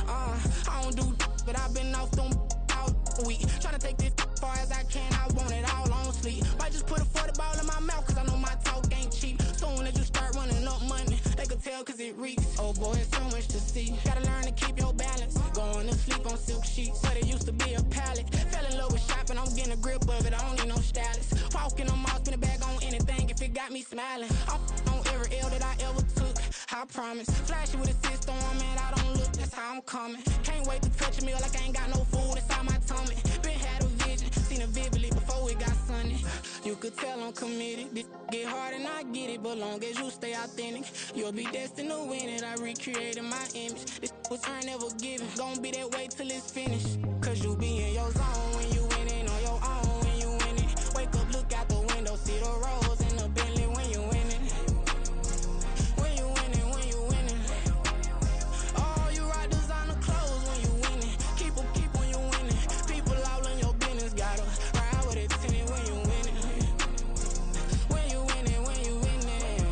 I don't do but I've been off them all week. Tryna take this far as I can, I want it all on sleep. Might just put a 40 ball in my mouth, cause I know my talk ain't cheap. Soon as you start running up money, they could tell cause it reeks. Oh boy, it's so much to see. Gotta learn to keep your balance. Going to sleep on silk sheets, but it used to be a pallet. Fell in love with shopping, I'm getting a grip of it, I don't need no stylist. Walking on mall, spin a bag on anything if it got me smiling. I'm on every L that I ever took, I promise. Flashy with a system on, man, I don't look, that's how I'm coming. Can't wait to touch a meal like I ain't got no food inside my tummy. Been had a vision, seen it vividly before it got sunny. You could tell I'm committed. This get hard and I get it, but long as you stay authentic, you'll be destined to win it. I recreated my image. This was earned, never given. Gonna be that way till it's finished. Cause you be in your zone when you winning on your own when you winning. Wake up, look out the window, see the roads in the Bentley when you winning. When you winning, when you winning. Oh, you rock designer clothes when you winning. Keep when you winning. People all in your business, gotta ride with it tinted when you winning. When you winning, when you winning.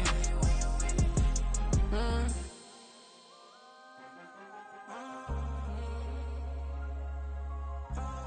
Oh.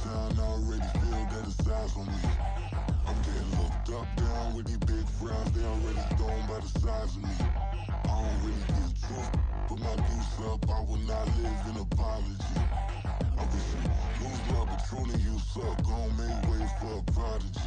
town, I already feel that it's eyes on me. I'm getting looked up, down with these big frowns, they already gone by the size of me. I don't really get truth, put my deuce up, I will not live in apology. I wish you lose love, but truly you suck, gon' make way for a prodigy.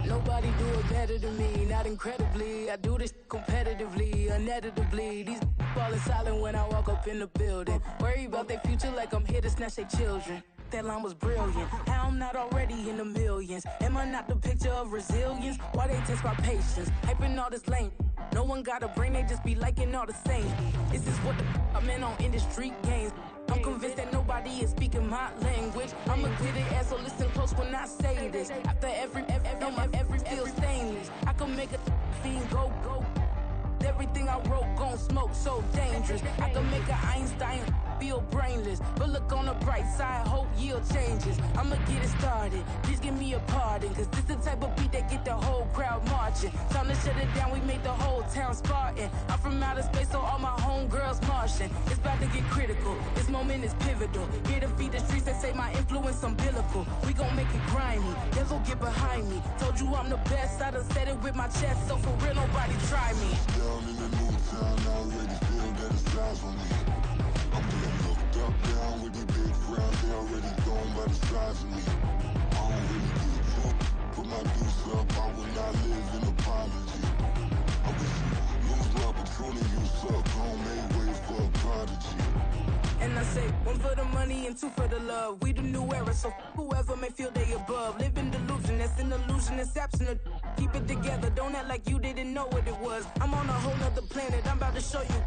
Nobody do it better than me, not incredibly. I do this competitively, uneditably. These falling silent when I walk up in the building. Worry about their future like I'm here to snatch their children. That line was brilliant. How I'm not already in the millions? Am I not the picture of resilience? Why they test my patience? Hyping all this lame. No one got a brain, they just be liking all the same. This is what the I'm in on industry games. I'm convinced that nobody is speaking my language. I'm a gritty ass, so listen close when I say this. After every feel stainless. I can make a fiend go. Everything I wrote gon' smoke, so dangerous. I can make an Einstein feel brainless. But look on the bright side, hope yield changes. I'ma get it started, please give me a pardon. Cause this the type of beat that get the whole crowd marching. Time to shut it down, we make the whole town Spartan. I'm from outer space, so all my homegirls Martian. It's about to get critical, this moment is pivotal. Here to feed the streets that say my influence umbilical. We gon' make it grimy, devil get behind me. Told you I'm the best, I done said it with my chest. So for real, nobody try me. Down in the new town, I already feel that it's eyes on me. I'm getting looked up, down with these big frowns, they already gone by the size of me. I don't really get truth, put my deuce up, I will not live in apology. I wish you lose love, but truly you suck, gon' make way for a prodigy. And I say, one for the money and two for the love. We the new era, so whoever may feel they above. Live in delusion, that's an illusion, it's absent. Keep it together, don't act like you didn't know what it was. I'm on a whole nother planet, I'm about to show you.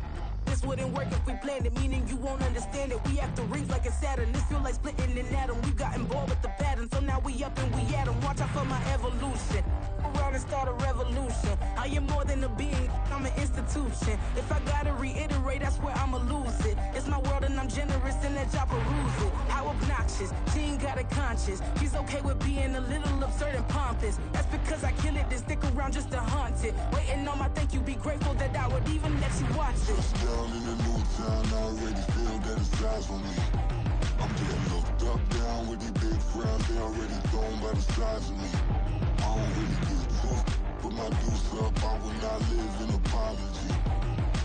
This wouldn't work if we planned it, meaning you won't understand it. We have to rings like a Saturn, this feel like splitting an atom. We got involved with the pattern, so now we up and we at 'em. Watch out for my evolution. Around and start a revolution. I am more than a being, I'm an institution. If I gotta reiterate, that's where I'ma lose it. It's my world and I'm generous and let y'all peruse it. How obnoxious, she ain't got a conscience. She's okay with being a little absurd and pompous. That's because I kill it, then stick around just to haunt it. Waiting on my thank you, be grateful that I would even let you watch it. Down in the new town, I already feel that it's eyes on me. I'm getting looked up, down with these big frowns, they already gone by the size of me. I don't really get truth, put my deuce up, I will not live in apology.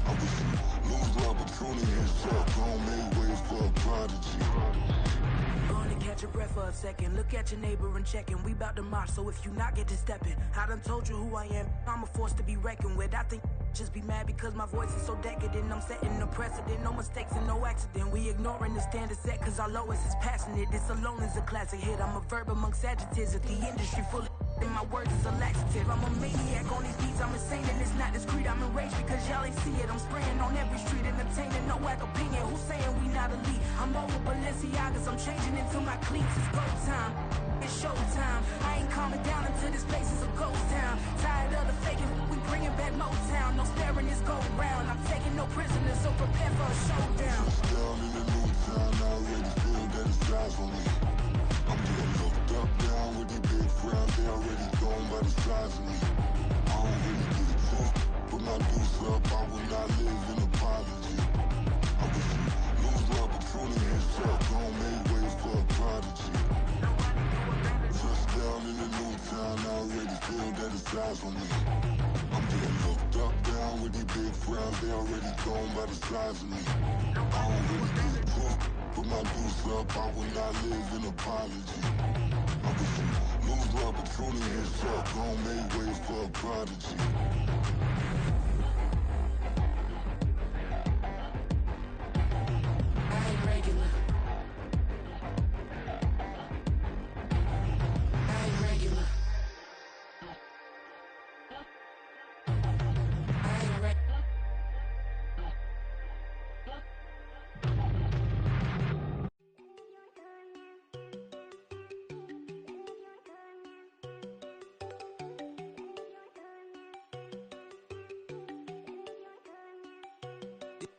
I wish you lose love, but truly you suck, gon' make way for a prodigy. Gonna catch your breath for a second. Look at your neighbor and checking. We bout to march, so if you not get to stepping. I done told you who I am. I'm a force to be reckoned with. I think just be mad because my voice is so decadent. I'm setting the precedent. No mistakes and no accident. We ignoring the standard set cause our lowest is passionate. This alone is a classic hit. I'm a verb amongst adjectives. If the industry full of and my words is a laxative. I'm a maniac on these beats, I'm insane and it's not discreet. I'm enraged because y'all ain't see it. I'm spraying on every street, entertaining, no whack opinion. Who's saying we not elite? I'm over Balenciagas, I'm changing into my cleats. It's go time, it's show time. I ain't calming down until this place is a ghost town. Tired of the faking, we bringing back Motown. No staring, this go round. I'm taking no prisoners, so prepare for a showdown. Down in the new town, I already feel that it's eyes on me. I'm getting looked up, down with these big frowns, they already gone by the size of me. I don't really get truth, put my deuce up, I will not live in apology. I wish you lose love, but truly you suck, gon' make way for a prodigy. Just down in the new town, I already feel that it's eyes on me. I'm getting looked up, down with these big frowns, they already gone by the size of me. I don't really get truth, put my deuce up, I will not live in apology. I wish you lose love, but truly you suck, gon' make way for a prodigy. I ain't regular. I ain't regular. I ain't regular.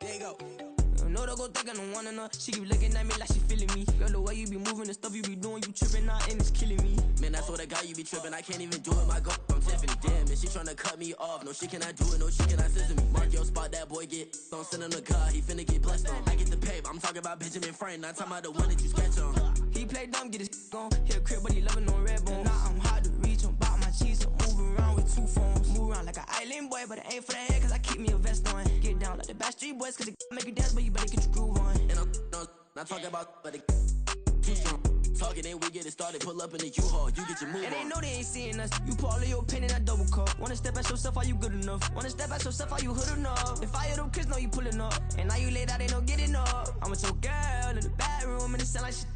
There you go. No, they gon' think I don't wanna know. She keep looking at me like she feeling me. Girl, the way you be moving, the stuff you be doing, you tripping out and it's killing me. Man, that's what I got, you be tripping. I can't even do it, my go. I'm Tiffany, damn, and she tryna cut me off. No, she cannot do it, no, she cannot scissor me. Mark your spot, that boy get. Don't send him to God, he finna get blessed on. I get the pay, I'm talking about Benjamin Franklin, not talking about the one that you sketch on. He He play dumb, get his gone. Hit a crib, but he loving on red bone. Now I'm hard to reach, I'm about my cheese. I'm moving around with 2 phones. Move around like an island boy, but it ain't for the head, cause I keep me a vest on. Get down like the Backstreet Boys, cause it make you dance, but you better get your groove on. And I'm not talking about, but it too strong. Talking, then we get it started. Pull up in the U-Haul, you get your move and on. And they know they ain't seeing us. You pull all of your pen in that double cup. Wanna step at yourself, are you good enough? Wanna step at yourself, are you hood enough? If I hear them kids, know you pulling up. And now you laid out, they don't get enough. I'm with your girl in the bedroom, and it sound like shit.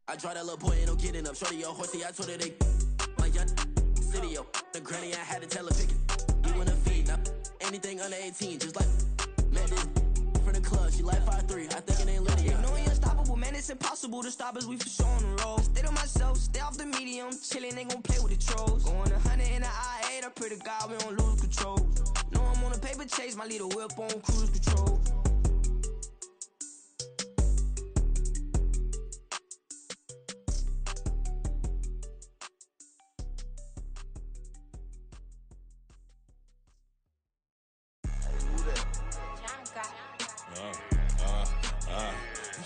I draw that little boy, ain't no getting up. Shorty, your horsey, I told her they my young city, yo. The granny, I had to tell her pick it. You in the feed, now anything under 18, just like man, this from the club, she like 5'3", I think it ain't Lydia. You know you're unstoppable, man, it's impossible to stop us, we for sure on the road. Stay to myself, stay off the medium, chillin', they gon' play with the trolls. Going 100 in the I-8, I pray to God we don't lose control. Know I'm on a paper chase, my little whip on cruise control.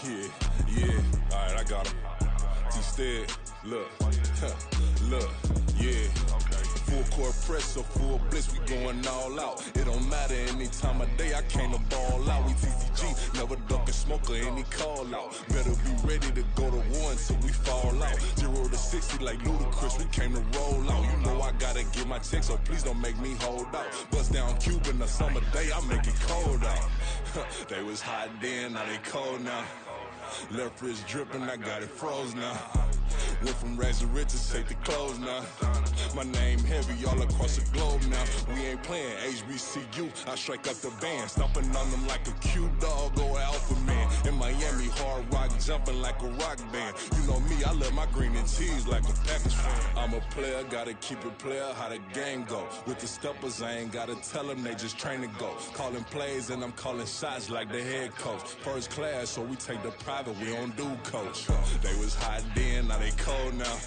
Yeah, alright, I got him. T-Stead, look, yeah. Full court press or full blitz, we going all out. It don't matter any time of day, I came to ball out. We TCG, never duck a smoker, any call out. Better be ready to go to war until we fall out. 0 to 60 like Ludacris, we came to roll out. You know I gotta get my check, so please don't make me hold out. Bust down Cuban a summer day, I make it cold out. They was hot then, now they cold now. Left wrist dripping, I got it froze now. Went from rags to riches, take the clothes now. My name heavy all across the globe now. We ain't playing HBCU, I strike up the band. Stomping on them like a cute dog or alpha man. In Miami, hard rock jumping like a rock band. You know me, I love my green and cheese like a Packers fan. I'm a player, gotta keep it player, how the game go. With the steppers, I ain't gotta tell them, they just train to go. Calling plays and I'm calling shots like the head coach. First class, so we take the private, we don't do coach. They was hot then, now they cold now.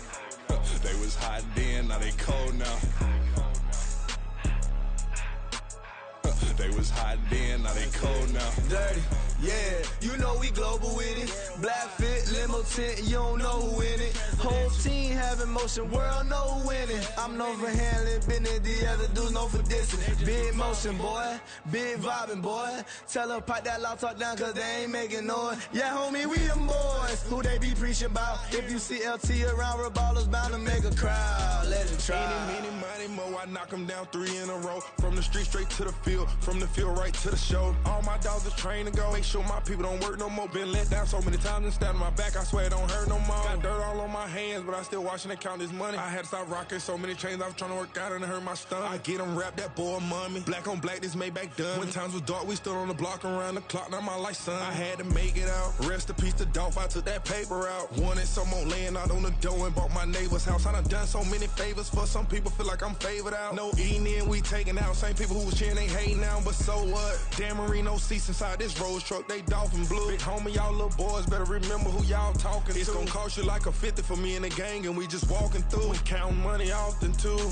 They was hot then, now they cold now. They was hot then, now they cold now. Dirty, yeah, you know we global with it. Black fit, limo tint, you don't know who in it. Whole team having motion, world know who winning. I'm known for handling business, the other dudes known for dissing. Big motion, boy, big vibing, boy. Tell her pipe that loud talk down, cause they ain't making noise. Yeah, homie, we them boys, who they be preaching about. If you see LT around, Reballer's bound to make a crowd. Let it try. Many, mo, I knock them down 3 in a row. From the street straight to the field, from the field right to the show. All my dogs are trained to go. Make sure my people don't work no more. Been let down so many times and stand on my back, I swear it don't hurt no more. Got dirt all on my hands, but I still watching and count this money. I had to stop rocking so many chains, I was trying to work out and it hurt my stomach. I get them wrapped, that boy mommy. Black on black, this Maybach done. When times was dark, we stood on the block around the clock, now my life son. I had to make it out. Rest in peace to Dolph, I took that paper out. Wanted some more laying out on the dough and bought my neighbor's house. I done done so many favors for some people, feel like I'm favored out. No eating in, we taking out. Same people who was cheering, they hating now, but so what? Dan Marino seats inside this Rolls truck, they Dolphin blue. Big homie, y'all little boys better remember who y'all talking to. It's gonna cost you like a 50 for me and the gang, and we just walking through. We counting money often too.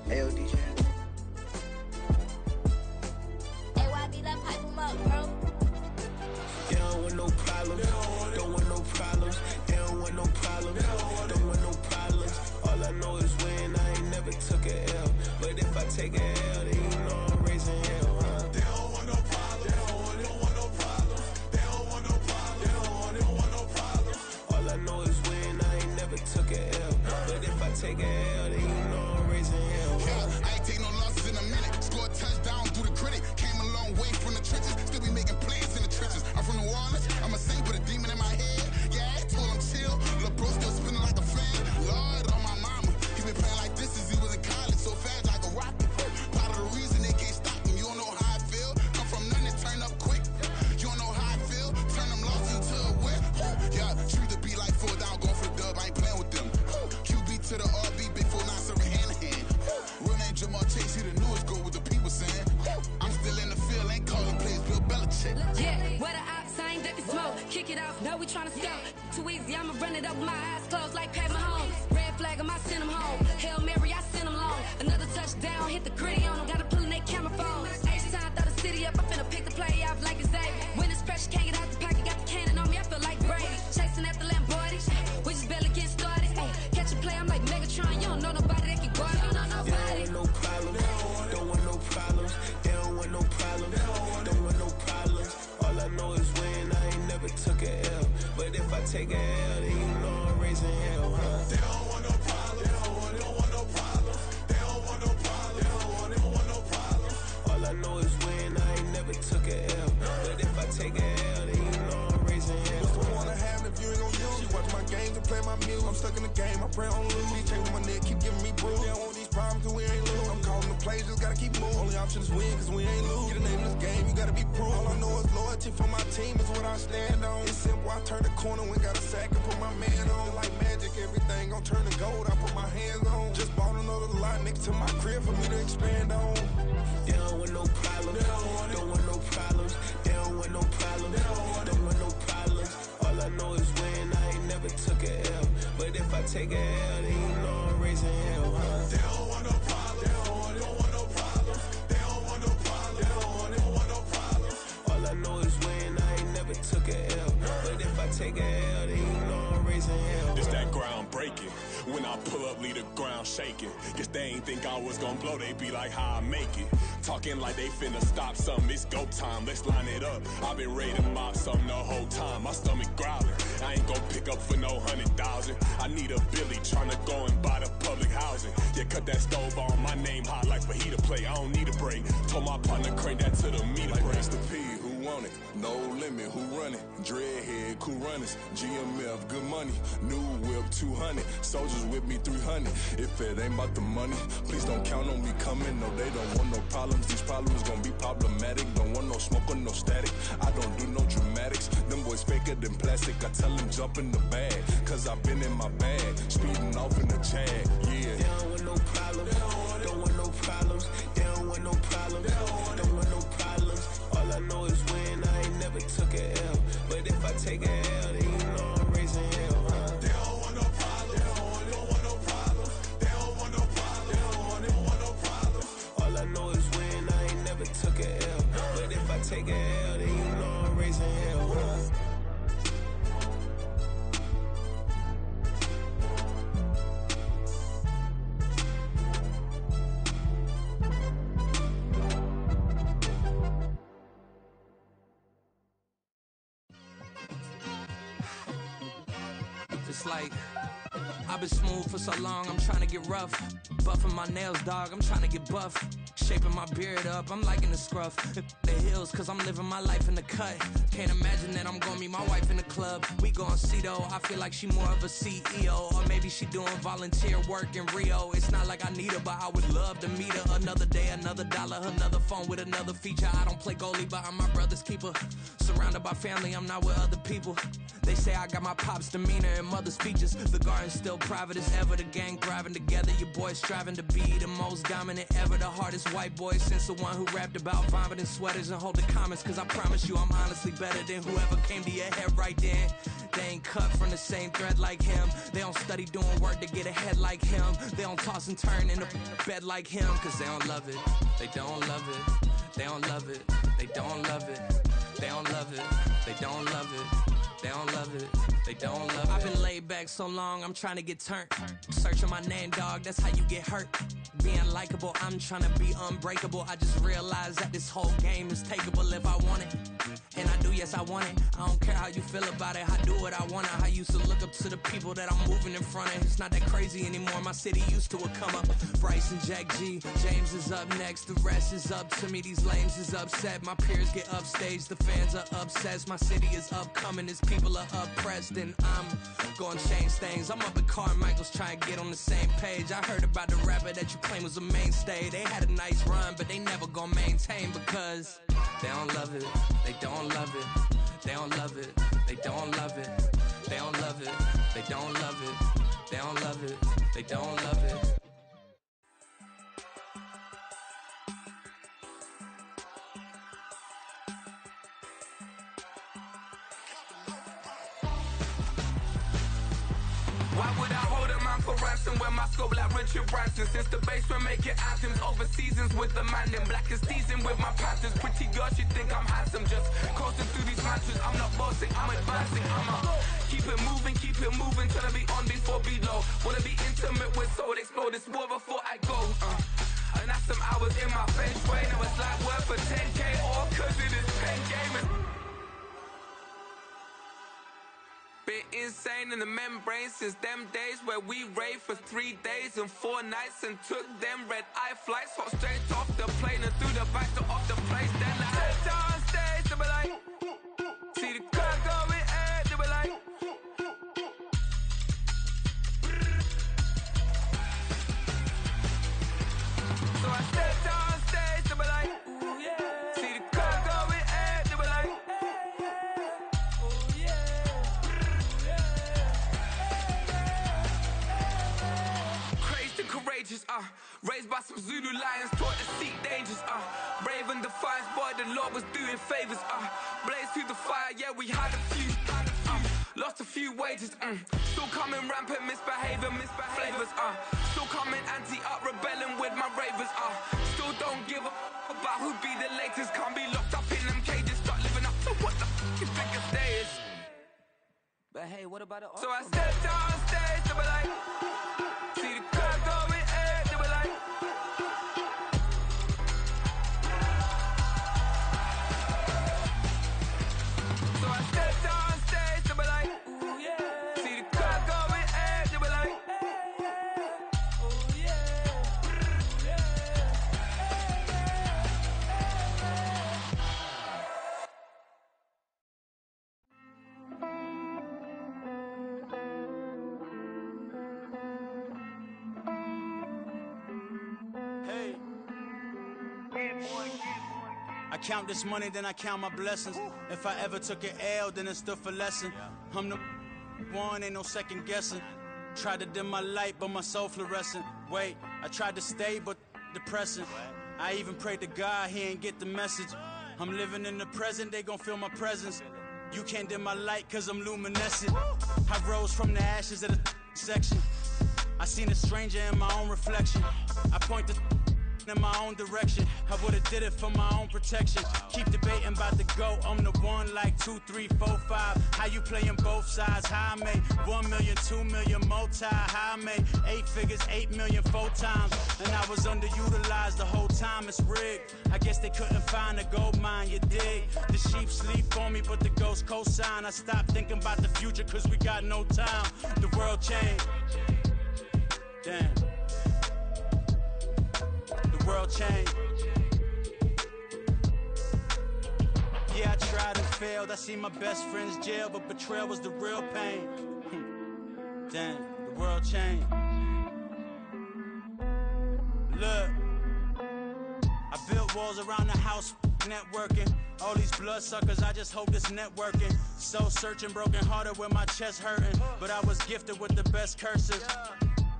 Ayo, DJ. They don't want no problems, don't want no problems. They don't want no problems, don't want no problems. All I know is win, I ain't never took a L. But if I take a L, then you know I'm raising hell, huh? They don't want no problems, they don't want no problems. They don't want no problems, they don't want no problems. All I know is win, I ain't never took a L. But if I take a L, then you know I'm raising hell, huh? I ain't take it off. Now we tryna scout. Too easy, I'ma run it up with my eyes closed like Pat Mahomes. Red flag, I send them home. Hail Mary, I send them long. Another touchdown, hit the gritty on them. Gotta pull in that camera phone. H-time, throw the city up. I'm finna pick the play off like it's Xavier. When it's pressure, can't get out the pocket. Got the cannon on me, I feel like Brady. Chasing after Lamborghini. We just barely getting started. Ay, catch a play, I'm like Megatron. You don't know nobody that can guard. You don't know nobody. They don't want no problems. Don't want no problems. They don't want no problems. Don't want no problems. All I know is win. I ain't never took a L. But if I take a L, then you know I'm raising hell, huh? They don't want no problems. They don't want no problems. They don't want no problems. They don't want no problems. All I know is win. I ain't never took a L. But if I take a L, then you know I'm raising hell. What's the point of having if you ain't gon' use? She watch my games and play my music. I'm stuck in the game. I pray on lose. He changing my neck, keep giving me bruise. They don't want these problems 'cause we ain't lose. I'm calling the plays, just gotta keep moving. Only option is win 'cause we ain't lose. Get a name in this game, you gotta be proof. All I know is loyalty for my team is what I stand on. It's simple, I turn the corner when got a sack and put my man on. Like magic, everything gon' turn to gold. I put my hands on. Just bought another lot next to my crib for me to expand on. They don't want no problems. Don't want no problems. They don't want no problems. Don't want no problems. All I know is win. I ain't never took a L. But if I take a L, then you know I'm raising hell, huh? They don't want no problems. They don't want no problems. They don't want no problems. They don't want no problems. All I know is win. I ain't never took a L. But if I take a L, then you know I'm raising hell. It's that ground breaking. When I pull up, leave the ground shaking. Guess they ain't think I was gonna blow, they be like, how I make it. Talking like they finna stop something, it's go time, let's line it up. I've been ready to mop something the whole time, my stomach growling. I ain't gon' pick up for no 100,000. I need a Billy tryna go and buy the public housing. Yeah, cut that stove on, my name hot like fajita play. I don't need a break. Told my partner crank that to the meter break. Mr. P, who want it? No limit, who run it? Dreadhead, cool runners. GMF, good money. New whip, 200. Soldiers with me, 300. If it ain't about the money, please don't count on me coming. No, they don't want no problems. These problems gon' be problematic. Don't want no smoke or no static. I don't do no dramatics. Them boys faker than plastic. I tell them jump in the bag, 'cause I've been in my bag. Speeding off in the Jag, yeah. They don't want no problems. Don't want no problems. They don't want no problems. Don't want no problems. All I know is win. I ain't never took a L. But if I take a L, then you know I'm raising hell, huh? They don't want no problems. They don't want no problems. They don't want no problems. They don't want no problems. All I know is win. I ain't never took a L. But if I take a L, then you know I'm raising hell, huh? It's like I've been smooth for so long, I'm trying to get rough. Buffing my nails, dog, I'm trying to get buff. Shaping my beard up, I'm liking the scruff. The hills, 'cause I'm living my life in the cut. Can't imagine that I'm gonna meet my wife in the club. We gon' see though, I feel like she more of a CEO. Or maybe she doing volunteer work in Rio. It's not like I need her, but I would love to meet her. Another day, another dollar, another phone with another feature. I don't play goalie, but I'm my brother's keeper. Surrounded by family, I'm not with other people. They say I got my pop's demeanor and mother's features. The garden's still private as ever, the gang thriving together. Your boys striving to be the most dominant ever. The hardest white boy since the one who rapped about vomiting sweaters and holding comments. 'Cause I promise you I'm honestly better than whoever came to your head right then. They ain't cut from the same thread like him. They don't study doing work to get ahead like him. They don't toss and turn in the bed like him. 'Cause they don't love it, they don't love it. They don't love it, they don't love it. They don't love it, they don't love it. They don't love it, they don't love it. I've been laid back so long, I'm trying to get turned. Searching my name, dog, that's how you get hurt. Being likable, I'm trying to be unbreakable. I just realized that this whole game is takeable if I want it. And I do, yes, I want it. I don't care how you feel about it, I do what I want. I used to look up to the people that I'm moving in front of. It's not that crazy anymore, my city used to a come up. Bryce and Jack G, James is up next. The rest is up to me, these lames is upset. My peers get upstaged, the fans are obsessed. My city is upcoming, its people are oppressed. And I'm gonna change things. I'm up at Carmichael's trying to get on the same page. I heard about the rapper that you claim was a mainstay. They had a nice run, but they never gonna maintain because they don't love it, they don't love it, they don't love it, they don't love it, they don't love it, they don't love it, they don't love it, they don't love it. Why would I hold a man for ransom when my scope like Richard Branson? Since the basement making anthems over seasons with the man in black is teasing with my Panthers. Pretty girl, she think I'm handsome, just coasting through these mantras. I'm not bossing, I'm advancing. I'ma keep it moving, trying to be on before below. Wanna be intimate with soul, explore this war before I go. And that's some hours in my bench way. Now it's like worth for 10K, all cause it is pen gaming. Been insane in the membrane since them days where we raved for 3 days and 4 nights and took them red-eye flights, hot straight off the plane and through the back door of the place. Then I stepped on stage, they were like, see the crowd going ahead, they were like, so I stepped on stage, they were like, ooh yeah, see the crowd going ahead, they were like, ooh yeah. Courageous, raised by some Zulu lions, taught to seek dangers, brave and defiant, boy, the Lord was doing favors, blaze through the fire, yeah, we had a few, lost a few wages, still coming rampant, misbehavior, flavors, still coming anti-up, rebelling with my ravers, still don't give a about who be the latest, can't be locked up in them cages, start living up to what the you think a day is. But hey, what about the So I stepped on stage, they were like, see the crowd going ahead, they were like, so I stepped on stage, they were like, ooh yeah, see the crowd going ahead, they were like, ooh yeah, Hey. I count this money, then I count my blessings. If I ever took an L, then it stood for lesson. I'm the one, ain't no second guessing. Tried to dim my light, but my soul fluorescent. Wait, I tried to stay, but depressing. I even prayed to God, he ain't get the message. I'm living in the present, they gon' feel my presence. You can't dim my light, cause I'm luminescent. I rose from the ashes of the section. I seen a stranger in my own reflection. I point the in my own direction. I would've did it for my own protection. Keep debating about the GOAT. I'm the one like 2, 3, 4, 5. How you playing both sides? How I made 1 million, 2 million multi. How I made 8 figures, 8 million 4 times. And I was underutilized the whole time. It's rigged. I guess they couldn't find a gold mine, you dig? The sheep sleep on me, but the ghost cosign. I stopped thinking about the future cause we got no time. The world changed. Damn. The world changed. Yeah, I tried and failed. I see my best friends jail, but betrayal was the real pain. Damn, the world changed. Look, I built walls around the house, networking. All these bloodsuckers, I just hope this networking. Soul searching, broken hearted with my chest hurting. But I was gifted with the best curses.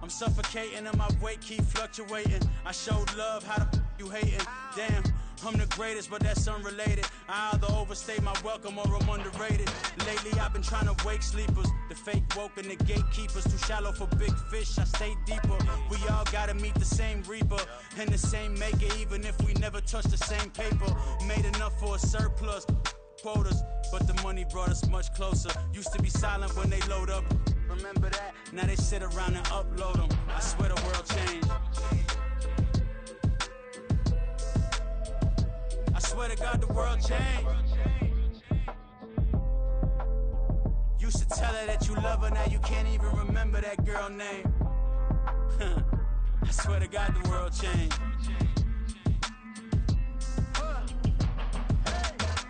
I'm suffocating and my weight keep fluctuating. I showed love, how the you hating? Damn, I'm the greatest, but that's unrelated. I either overstay my welcome or I'm underrated. Lately I've been trying to wake sleepers. The fake woke and the gatekeepers. Too shallow for big fish, I stay deeper. We all gotta meet the same reaper and the same maker, even if we never touch the same paper. Made enough for a surplus quotas, but the money brought us much closer. Used to be silent when they load up. Remember that? Now they sit around and upload them. I swear the world changed. I swear to God the world changed. Used to tell her that you love her, now you can't even remember that girl name. I swear to God the world changed.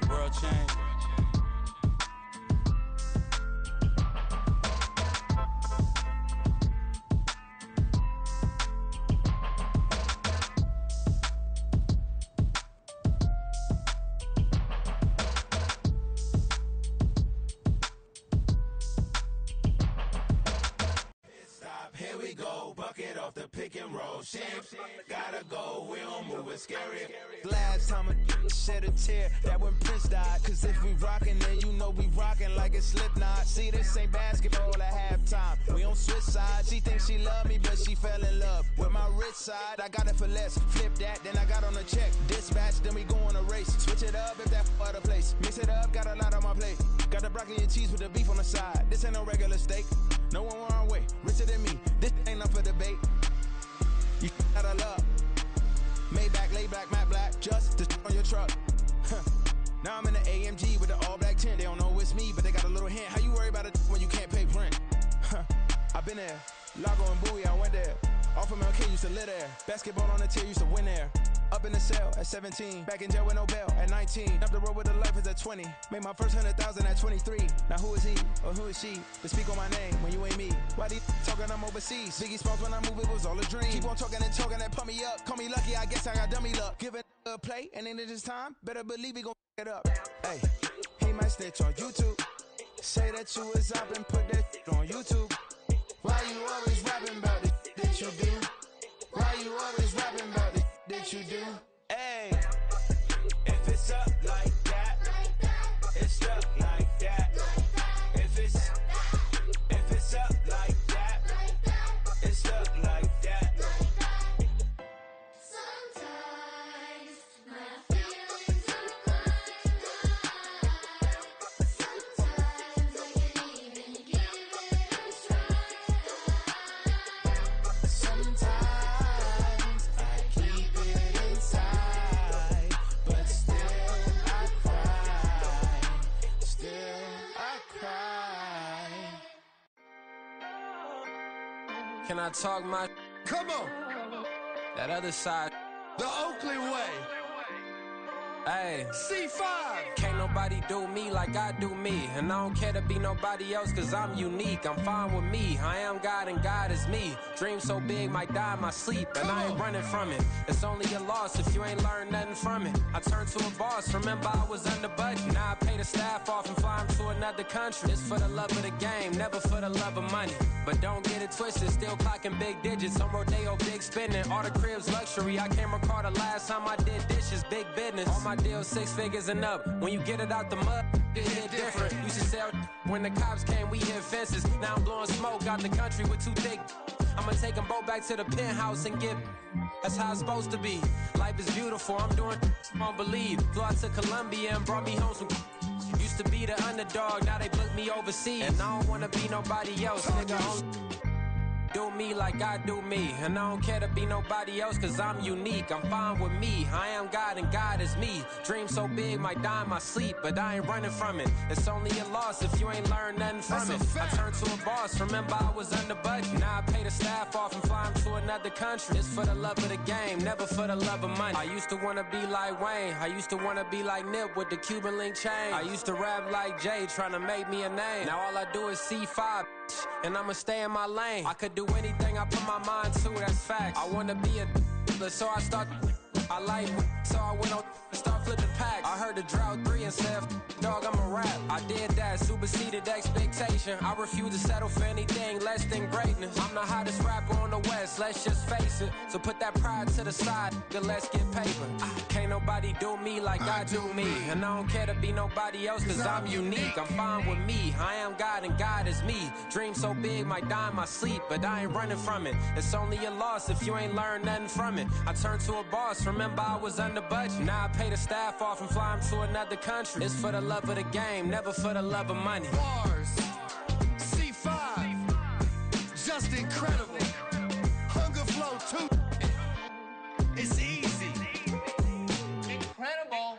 The world changed. Last time a shed a tear. That when Prince died. Cause if we rockin', then you know we rockin' like it's Slipknot. See, this ain't basketball at halftime. We on switch sides. She thinks she love me, but she fell in love with my rich side. I got it for less. Flip that, then I got on a check. Dispatch, then we go on a race. Switch it up if that other place. Mix it up, got a lot on my plate. Got the broccoli and cheese with the beef on the side. This ain't no regular steak. No one wrong way. Richer than me. This ain't up for debate. You out of love. Maybach, lay back, matte black. Just to on your truck. Now I'm in the AMG with the all black tint. They don't know it's me, but they got a little hint. How you worry about it when you can't pay rent? I've been there. Lago and Bowie, I went there. Off of MLK, used to live there. Basketball on the tier, used to win there. Up in the cell at 17. Back in jail with no bail at 19. Up the road with the life is at 20. Made my first 100,000 at 23. Now who is he or who is she to speak on my name when you ain't me? Why they talking I'm overseas? Biggie Smalls when I move, it was all a dream. Keep on talking and pump me up. Call me lucky, I guess I got dummy luck. Give it a play and then it's time. Better believe he gon' it up. Hey, he might snitch on YouTube. Say that you was up and put that on YouTube. Why you always rapping about it that you do? Why you always rapping about it that you do? Hey, if it's up like that, it's up like that. If it's up like that, it's up like that. Sometimes my feelings are running high. Sometimes I can't even give it a try. Sometimes I keep it inside, but still I cry. Still I cry. Can I talk my? Come on. That other side. The Oakley way. Hey. C5. Can't nobody do me like I do me. And I don't care to be nobody else cause I'm unique. I'm fine with me. I am God and God is me. Dream so big might die in my sleep. And I ain't running from it. It's only a loss if you ain't learned nothing from it. I turned to a boss. Remember I was under budget. Now I pay the staff off and fly them to another country. It's for the love of the game, never for the love of money. But don't get it twisted. Still clocking big digits. On Rodeo, big spending. All the cribs luxury. I can't recall the last time I did dishes. Big business. All my deals 6 figures and up. When you get it out the mud, it hit different. Used to sell when the cops came, we hit fences. Now I'm blowing smoke out the country with 2 thick. I'ma take them both back to the penthouse and get. That's how it's supposed to be. Life is beautiful. I'm doing won't believe. Flew out to Colombia and brought me home some. Used to be the underdog, now they book me overseas. And I don't wanna be nobody else, nigga. Do me like I do me. And I don't care to be nobody else cause I'm unique. I'm fine with me. I am God and God is me. Dream so big might die in my sleep, but I ain't running from it. It's only a loss if you ain't learned nothing from it. I turned to a boss. Remember I was under budget. Now I pay the staff off and fly them to another country. It's for the love of the game, never for the love of money. I used to wanna be like Wayne. I used to wanna be like Nip with the Cuban link chain. I used to rap like Jay trying to make me a name. Now all I do is C5 and I'ma stay in my lane. I could do anything I put my mind to, that's fact. I wanna be a so I start. I like so I went on and start flipping packs. I heard the drought 3 and said, dog, I'm a rap. I did that, superseded expectation. I refuse to settle for anything less than greatness. I'm the hottest rapper on the West, let's just face it. So put that pride to the side, then let's get paper. Can't nobody do me like I do me. And I don't care to be nobody else cause I'm unique. I'm fine with me, I am God and God is me. Dream so big might die in my sleep, but I ain't running from it. It's only a loss if you ain't learned nothing from it. I turned to a boss, remember I was under budget. Now I pay the staff off and fly them to another country. It's for the love of the game, never for the love of money. Bars. C5. Just incredible. Hunger Flow 2. It's easy. Incredible.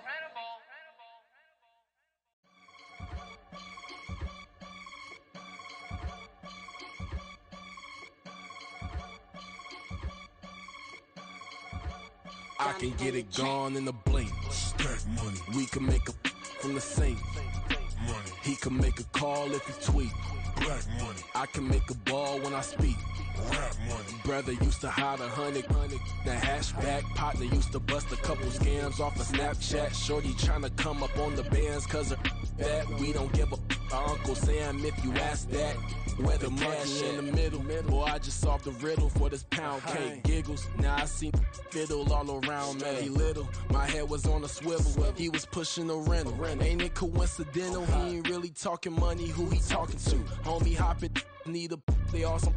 I can get it gone in a blink. Stack money. We can make a from the sink. Money. He can make a call if he tweet. Black money. I can make a ball when I speak. Rap money. Brother used to hide 100. The hashback partner used to bust a couple scams off of Snapchat. Shorty tryna come up on the bands cause of that. We don't give a Uncle Sam if you ask that. Where the money in the middle. Boy, I just solved the riddle for this pound cake. Giggles. Now I see fiddle all around me. He little, my head was on a swivel. He was pushing a rental. Ain't it coincidental? He ain't really talking money. Who he talking to? Homie hopping, need a they awesome.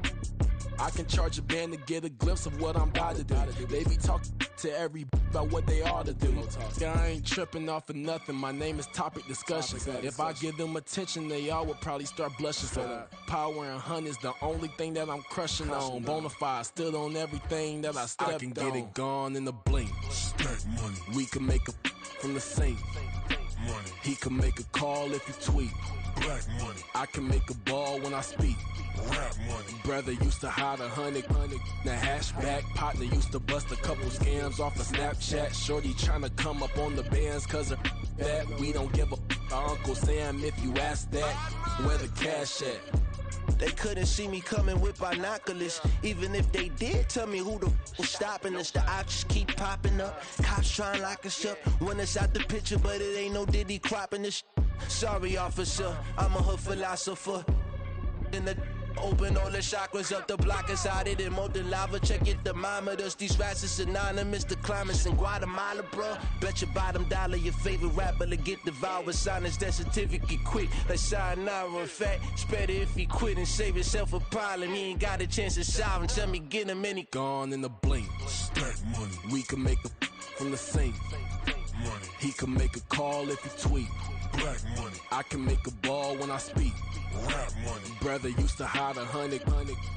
I can charge a band to get a glimpse of what I'm about to do. They be talking to every about what they ought to do. I ain't tripping off of nothing. My name is Topic Discussion. If I give them attention, they all would probably start blushing. So power and hunt is the only thing that I'm crushing on. Bonafide stood on everything that I stepped on. I can get it gone in a blink. Stack money. We can make a from the sink. Money. He can make a call if you tweet. Black money. I can make a ball when I speak. Rap money. Brother used to hide 100. The hashback partner used to bust a couple scams off of Snapchat. Shorty tryna come up on the bands cause of that. We don't give a Uncle Sam if you ask that. Where the cash at? They couldn't see me coming with binoculars. Even if they did, tell me who the was stopping us. The options keep popping up. Cops trying to lock us up. When it's out the picture, but it ain't no Diddy cropping this. Sorry, officer, I'm a hood philosopher. In the open all the chakras up, the block is out it in molten lava. Check your thermometers. These rats is anonymous. The climates in Guatemala, bro. Bet your bottom dollar your favorite rapper to get devoured. Sign his death certificate quick. Like sayonara. In fact, it's better if he quit and save himself a problem. He ain't got a chance to solve and tell me get him any. Gone in a blink. Stack money. We can make a from the sink. Money. He can make a call if you tweet. Black money. I can make a ball when I speak. Rap money. Brother used to hide 100.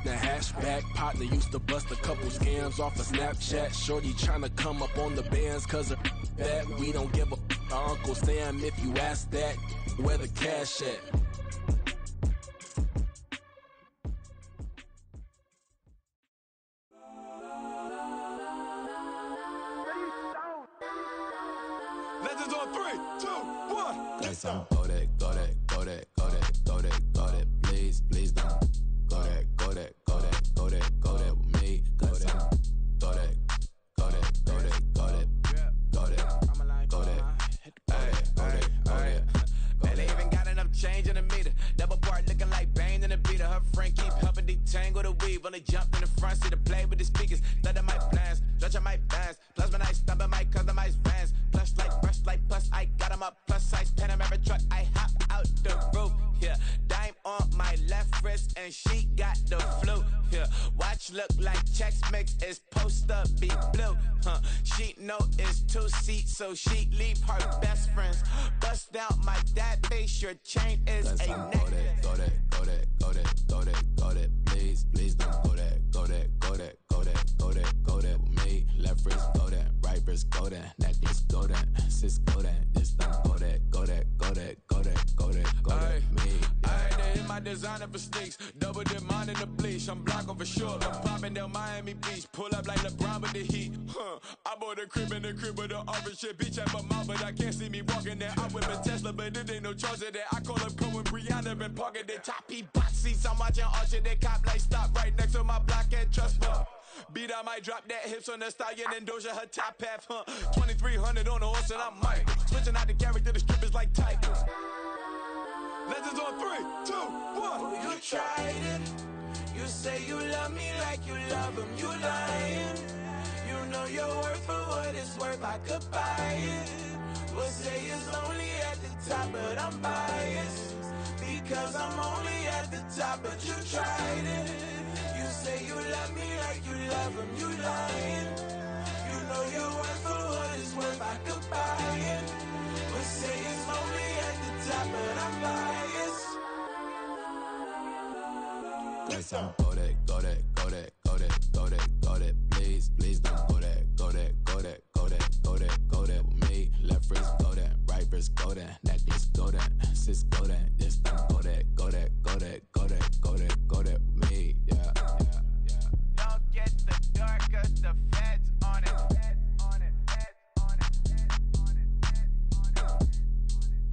The hashback partner used to bust a couple scams off of Snapchat. Shorty tryna come up on the bands cause of that. We don't give a Uncle Sam if you ask that. Where the cash at? Legends on 3, 2, 1. Let's go that, go that, go that, go that, go that, go that. Please, please don't. Go that, go that, go that, go that, go that with me. Go that, go that, go that, go that, go that, go that, go that. Man, they even got enough change in the meter. Double part looking like Bane in the beater. Her friend keep helping detangle the weave. When they jump in the front seat to play with the speakers. Thunder my plans, stretch my bands. Plus when I stumble my customized vans. Plush like brush like plus I got 'em up. Plus size Panamera truck. I hop out the roof. Yeah, dime on my left wrist and she got the flu. Yeah, watch look like Chex Mix is post up be blue. She know it's 2 seats, so she leave her best friends. Bust down my dad face. Your chain is Let's a go neck. that, go that, go that, go that, go that, go that. Please, please don't go that, go that, go that, go that, go that, go that with me. Left wrist go that, right wrist go that, necklace go that, sis go that, just don't go that, go that, go that, go that, go that, go that with me. I had to hit my designer for sneaks. Double dip mine in the bleach. I'm black over short. I'm popping down Miami Beach. Pull up like LeBron with the heat. I bought a crib in the crib with the office shit. Beach at my mouth, but I can't see me walking there. I whip a Tesla, but it ain't no charge of that. I call up Cohen Brianna and parking the top. He box seats. I'm watching Archer. They cop like stop right next to my block and trust me. Beat, I might drop that hips on the stallion and Doja her top half. 2300 on the horse and I'm Mike. Switching out the character, the strippers like Tigers. Legends on 3, 2, 1. Oh, you tried it. You say you love me like you love him. You lying. You know your worth for what it's worth. I could buy it. We'll say it's only at the top, but I'm biased. Because I'm only at the top, but you tried it. You say you love me like you love him. You lying. You know your worth for what it's worth. I could buy it. We'll say it's only at the top, but I'm biased. Let's go that, go that, go that, go that, go that, go that. Please, please don't go that, go that, go that, go that, go that, go that with me. Left wrist go that, right wrist go that, necklace go that, sis go that, just don't go that, go that, go that, go that, go that, go that with me. Yeah, yeah, yeah. Don't get the dark, cause the feds on it.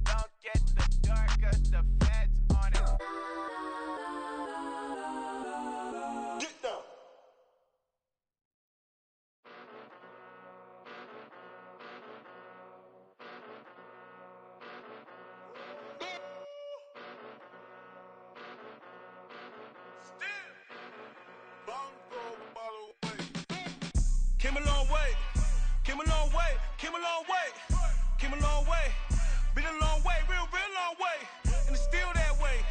Don't get the dark, cause the feds on it. Get down. Came a long way. Came a long way. Came a long way. Came a long way. Been a long way. Real long way. And it's still that way.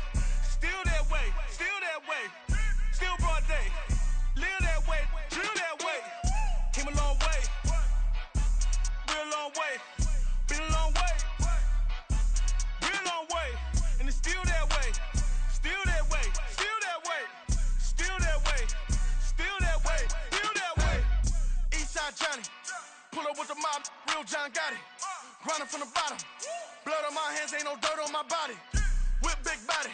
Still that way. Still that way. Still broad day. Live that way. Drill that way. Came a long way. Real long way. Been a long way. Real long way. And it's still that way. Still that way. Still that way. Still that way. Still that way. Still that way. Eastside Johnny. Pull up with the mob. Real John Gotti. Grinding from the bottom. Blood on my hands. Ain't no dirt on my body. Whip big body.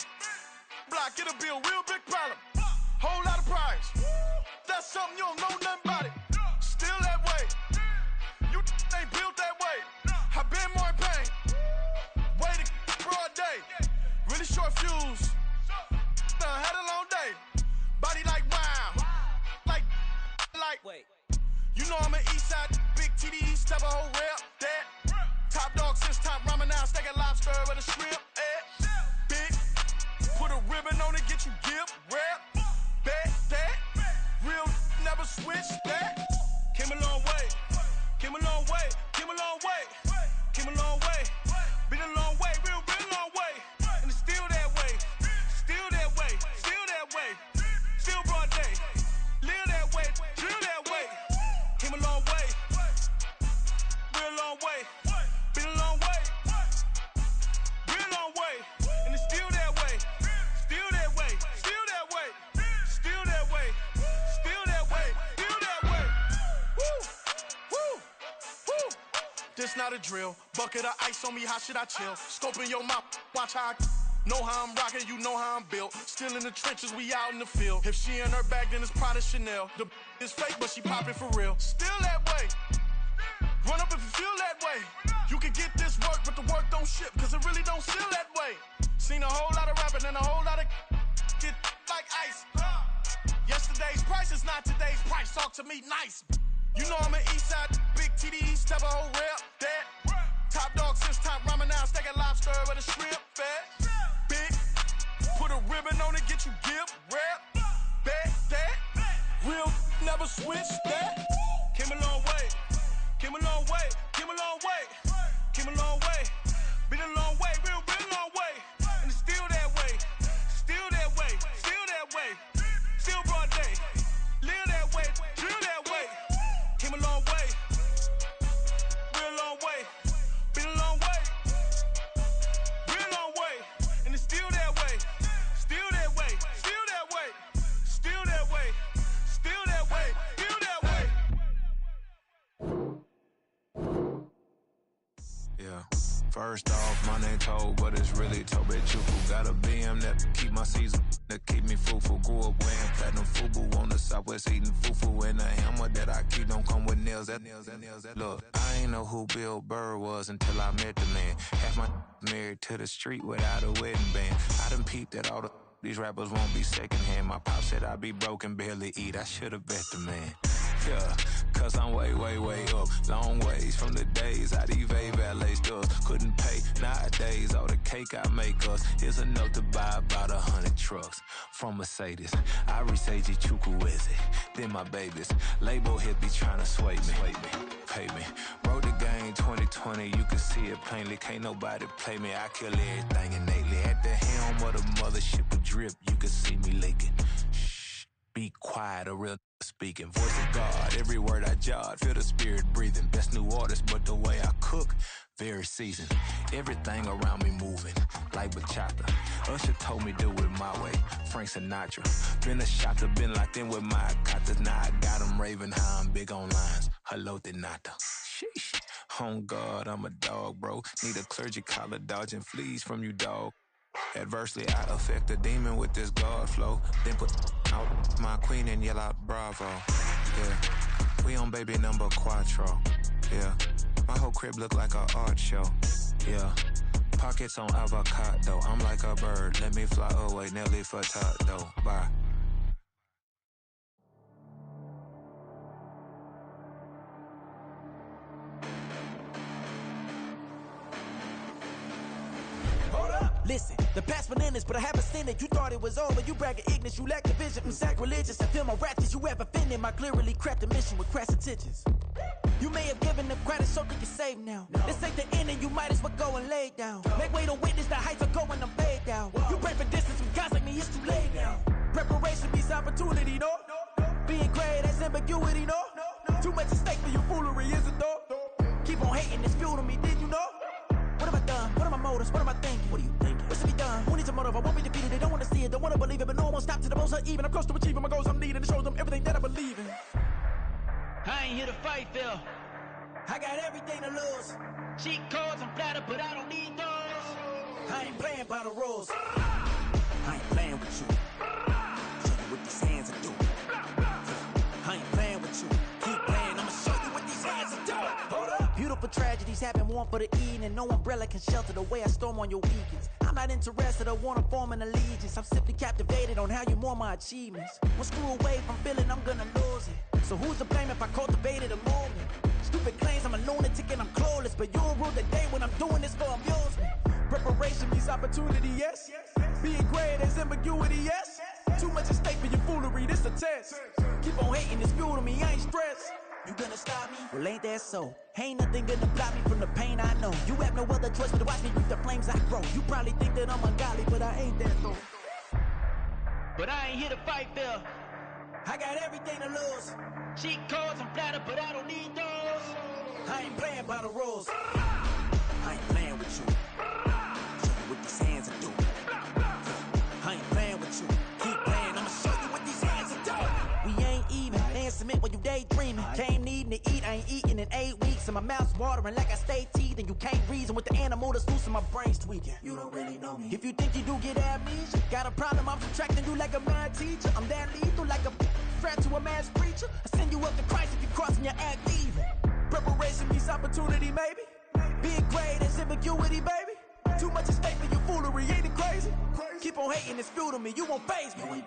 Block. It'll be a real big problem. Whole lot of prize. That's something you don't know nothing about it. Still that way. You ain't built that way. I been more in pain. Way to broad day. Really short fuse. Had a long day. Body like wow. Like. Wait. You know I'm an east side. Big TDE. Step a whole rep. That. Top dog since top ramen now. Steak a lobster with a shrimp. Big. Put a ribbon on it. Get you give. Rep. Bet that. Real never switch that. Came a long way. Came a long way. Came a long way. Came a long way. Been a long way. Real long way. And it's still that way. Still that way. Still that way. Still broad day. Live that way. Drill that way. Came a long way. Real long way. Been a long way. Real long way. And it's still that way. Still that way. Still that way. Still that way. Still that way. Still that way. Woo. Woo. Woo. This not a drill. Bucket of ice on me. How should I chill? Scoping your mouth. Watch how I know how I'm rocking. You know how I'm built. Still in the trenches. We out in the field. If she in her bag, then it's Prada Chanel. The is fake, but she popping for real. Still that way. Run up if you feel that way. You can get this work, but the work don't ship, cause it really don't feel that way. Seen a whole lot of rapping and a whole lot of get like ice. Yesterday's price is not today's price. Talk to me nice. You know I'm an east side, big TDE, step a whole rep. That. Top dog since top ramen now. Steak a lobster with a shrimp. Fat. Big. Put a ribbon on it, get you give. Rep. Bet that. Real never switch that. Came a long way. Came a long way, came a long way, came a long way, been a long way, real long way, and it's still that way, still that way, still that way, still broad day, live that way, drill that way, came a long way, real long way, been a long way, real long way, and it's still that way, still that way, still that way, still that way, still that way, still that way. Yeah. First off, my name Toad, but it's really Tobe Chuku. Got a BM that keep my season, that keep me fruitful. Grew up wearing platinum FUBU on the Southwest, eating fufu. And a hammer that I keep don't come with nails. Look, I ain't know who Bill Burr was until I met the man. Half my married to the street without a wedding band. I done peeped at all the these rappers won't be secondhand. My pop said I'd be broke and barely eat. I should've bet the man. Yeah, cause I'm way up. Long ways from the days I eBay valet stores. Couldn't pay nowadays. All the cake I make us is enough to buy about 100 trucks. From Mercedes, I resage Chukwueze. Then my babies. Label hit be trying to sway me. Pay me. Wrote the game 2020. You can see it plainly. Can't nobody play me. I kill everything innately. At the helm of the mothership with drip. You can see me leaking. Shh. Be quiet, a real speaking. Voice of God, every word I jot. Feel the spirit breathing. Best new artist, but the way I cook, very seasoned. Everything around me moving, like bachata. Usher told me do it my way. Frank Sinatra. Been a shotter, been locked in with my katas. Now I got them raving how I'm big on lines. Hello, de nata. Sheesh. On God, I'm a dog, bro. Need a clergy collar, dodging fleas from you, dog. Adversely, I affect the demon with this God flow. Then put out my queen and yell out bravo. Yeah, we on baby number quattro. Yeah, my whole crib look like a art show. Yeah, pockets on avocado. I'm like a bird, let me fly away. Nelly Furtado, bye. Hold up. Listen, the past bananas, but I haven't seen it. You thought it was over, you bragging ignorance, you lack the vision. I'm sacrilegious, I feel my ratchets, you ever offended my clearly crafted mission with crass intentions. You may have given them credit, so think you're safe now. This ain't the end, and you might as well go and lay down. Make way to witness the heights are going, I'm fade down. You pray for distance with guys like me, it's too late now. Preparation beats opportunity, no? Being great, that's ambiguity, no? Too much at stake for your foolery, is it though? Keep on hating, it's fuel to me, did you know? What have I done? What are my motives? What am I thinking? What are you thinking? What's to be done? Who needs a motive? I won't be defeated. They don't want to see it, don't want to believe it, but no one won't stop to the most even. I'm close to achieving my goals I'm needing to show them everything that I believe in. I ain't here to fight, Phil. I got everything to lose. Cheat codes, I'm flattered, but I don't need those. I ain't playing by the rules. I ain't playing with you. Show you what these hands are doing. I ain't playing with you. Keep playing, I'ma show you what these hands are doing. Hold up. Beautiful tragedies happen, one for the eating, and no umbrella can shelter the way I storm on your weekends. I'm not interested, I wanna form an allegiance. I'm simply captivated on how you more my achievements. One screw away from feeling I'm gonna lose it. So who's to blame if I cultivated a movement? Stupid claims I'm a lunatic and I'm clueless, but you'll rule the day when I'm doing this for amusement. Preparation means opportunity, yes. Being great is ambiguity, yes. Too much at stake for your foolery, this a test. Keep on hating, it's fuel to me, I ain't stressed. You gonna stop me? Well, ain't that so? Ain't nothing gonna block me from the pain I know. You have no other choice but to watch me reap the flames I grow. You probably think that I'm ungodly, but I ain't that though. But I ain't here to fight, Phil. I got everything to lose. Cheat codes, I'm flattered, but I don't need those. I ain't playing by the rules. I ain't playing with you. Show you what these hands are doing. I ain't playing with you. Keep playing, I'ma show you what these hands are doing. We ain't even. They ain't submit when you daydreaming. Came needing to eat, I ain't eating in 8 weeks. And my mouth's watering like I stay teeth. And you can't reason with the animal that's loose and my brain's tweaking. You don't really know me. If you think you do get amnesia, got a problem, I'm subtracting you like a mad teacher. I'm that lethal like a threat to a mass preacher. I send you up to Christ if you crossing your act evil. Preparation means opportunity, maybe. Being great is ambiguity, baby. Too much at stake for your foolery, ain't it crazy? Keep on hating, it's fuel to me, you won't faze me.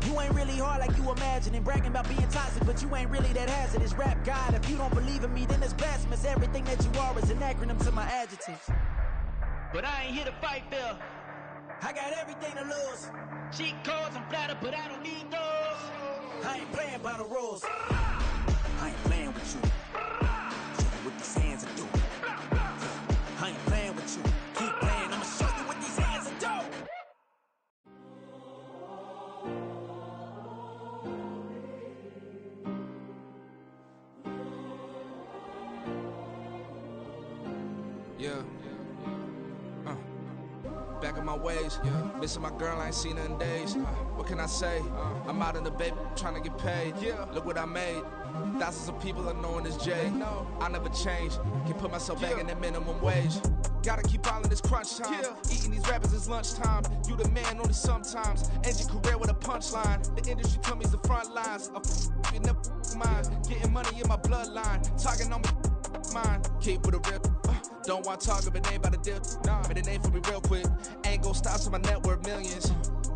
You ain't really hard like you imagining. Bragging about being toxic, but you ain't really that hazardous. Rap God, if you don't believe in me, then it's blasphemous. Everything that you are is an acronym to my adjectives. But I ain't here to fight, Phil. I got everything to lose. Cheat codes, I'm flattered, but I don't need those. I ain't playing by the rules. I ain't playing with you. Show you what these hands are doing. I ain't playing with you. Keep playing, I'ma show you what these hands are doing. Yeah. Back in my ways, missing my girl, I ain't seen her in days. What can I say? I'm out in the baby, trying to get paid. Look what I made. Thousands of people are knowing this Jay. I never change. Can put myself back in the minimum wage. Gotta keep all in this crunch time. Eating these rappers is lunchtime. You the man only sometimes. End your career with a punchline. The industry told me's the front lines. You never mind. Getting money in my bloodline. Talking on me, mine. Keep with a rip. Don't want to talk if it ain't about a dip. But it ain't for me real quick. Ain't gon' stop till my net worth millions.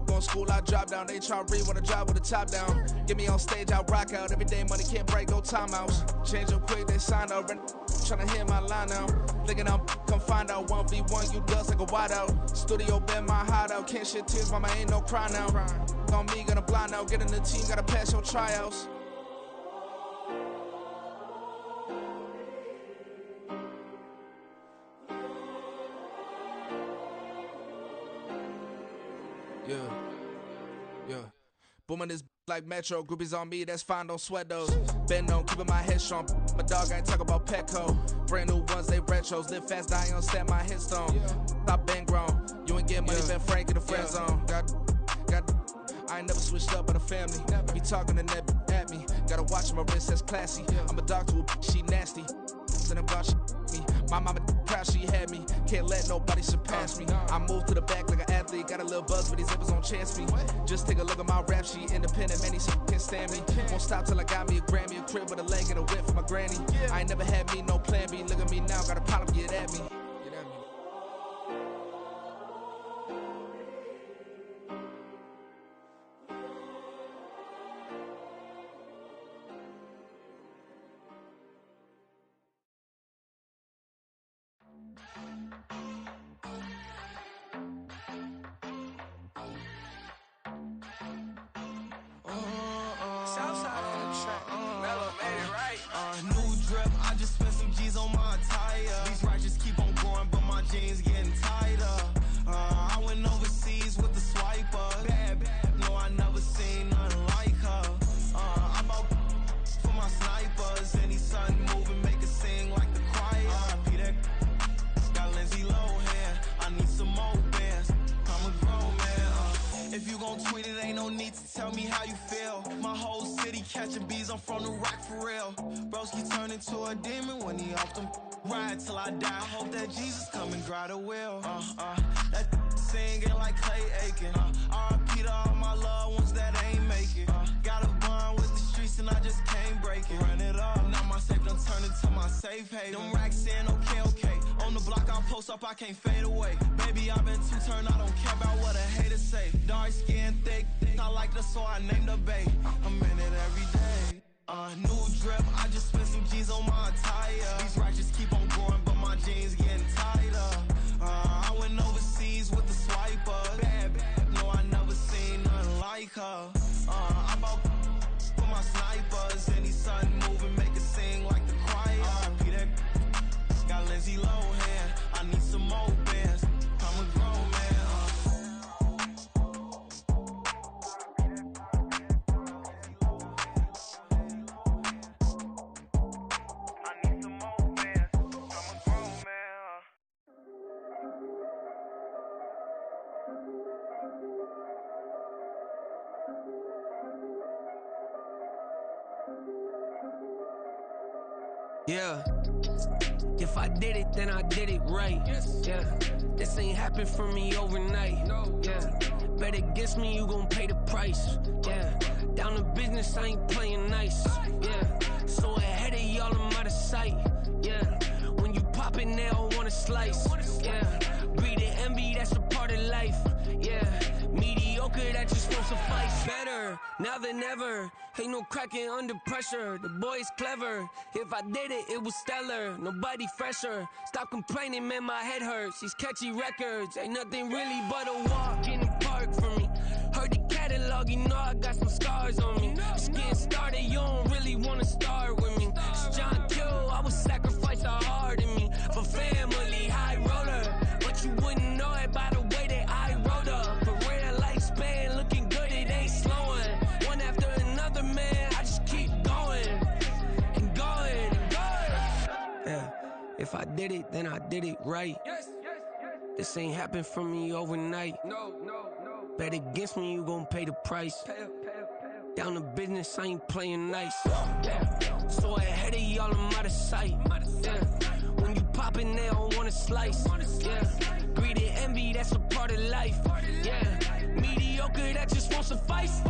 Going school, I drop down. They try to read when I drive with the top down. Get me on stage, I rock out. Every day money can't break, go timeouts. Change up quick, they sign up. Tryna hear my line now. Thinking I'm come find out 1v1, you dust like a wideout. Studio been my hideout. Can't shed tears, mama ain't no cry now. On me, gonna blind out. Get in the team, gotta pass your tryouts. Yeah. Booming this like Metro, groupies on me, that's fine, don't sweat those. Been on, keeping my head strong. My dog ain't talk about Petco. Brand new ones, they retros. Live fast, die on set my headstone. Stop been grown. You ain't getting money, been Frank in the friend zone. Got I ain't never switched up on the family. Be talking to that at me. Gotta watch my wrist, that's classy. I'm a dog to a she nasty. Send them God, she me. My mama proud she had me. Can't let nobody surpass me. I move to the back like an athlete. Got a little buzz for these zippers on chance me. Just take a look at my rap sheet. Independent, man, these can't stand me. Won't stop till I got me a Grammy. A crib with a leg and a whip for my granny. I ain't never had me no plan B. Look at me now, got a problem, get at me. bunch of bees, I'm from the rock for real. Broski turned into a demon when he off them. Ride till I die. I hope that Jesus come and grab the wheel. That singing like Clay Aiken. R.I.P. to all my loved ones that ain't make it. Got a bond with the streets and I just can't break it. Run it up, now my safe done turned into my safe haven. Them racks in, okay. On the block I post up, I can't fade away. Baby, I've been too turned, I don't care about what a hater say. Dark skin, thick, I like the so I named the bae. I'm in it every day. New drip, I just spent some G's on my attire. These ratchets keep on growing, but my jeans getting tighter. I went overseas with the swiper. Bad, no, I never seen nothing like her. I bought for my snipers. Any sudden moving, make it sing like the choir. R.I.P. that got Lindsay Lohan. I need some more bands. I'm a grown man. Yeah, if I did it, then I did it right. Yeah, this ain't happened for me overnight. Yeah, bet against me, you gon' pay the price. Yeah, down to business, I ain't playing nice. Yeah, so ahead of y'all, I'm out of sight. Yeah, when you poppin', they all wanna slice. Yeah, greed and envy, that's a part of life. Yeah, mediocre, that just won't suffice. Better now than ever. Ain't no cracking under pressure. The boy's clever. If I did it, it was stellar. Nobody fresher. Stop complaining, man, my head hurts. These catchy records ain't nothing really but a walk in the park for me. Heard the catalog, you know I got some scars on me. Just getting started, you don't really wanna start with me. It's John Q, I would sacrifice a heart in me for family, high roller. But you wouldn't know it by the way that I wrote up. A real lifespan, looking good, it ain't slowing. One after another, man, I just keep going and going and going. Yeah, if I did it, then I did it right. This ain't happened for me overnight. Bet against me, you gon' pay the price. Down to business, I ain't playing nice. Yeah, so ahead of y'all, I'm out of sight. Yeah, when you poppin', they don't wanna slice. Yeah, greed and envy, that's a part of life. Yeah, mediocre, that just won't suffice.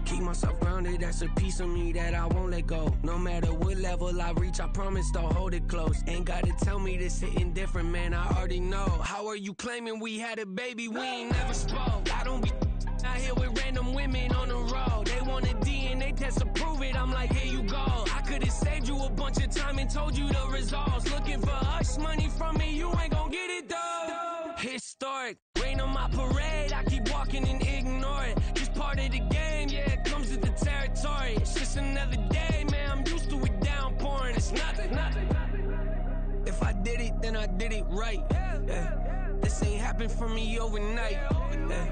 Keep myself grounded, that's a piece of me that I won't let go. No matter what level I reach, I promise to hold it close. Ain't gotta tell me this hitting different, man, I already know. How are you claiming we had a baby, we ain't never spoke? I don't be out here with random women on the road. They want a DNA test to prove it, I'm like, here you go. I could've saved you a bunch of time and told you the results. Looking for hush money from me, you ain't gon' get it though. Historic, rain on my parade, I keep walking and ignore it. Just part of the game, yeah, it comes with the territory. It's just another day, man, I'm used to it downpouring. It's nothing. If I did it, then I did it right. Yeah. This ain't happened for me overnight. Yeah.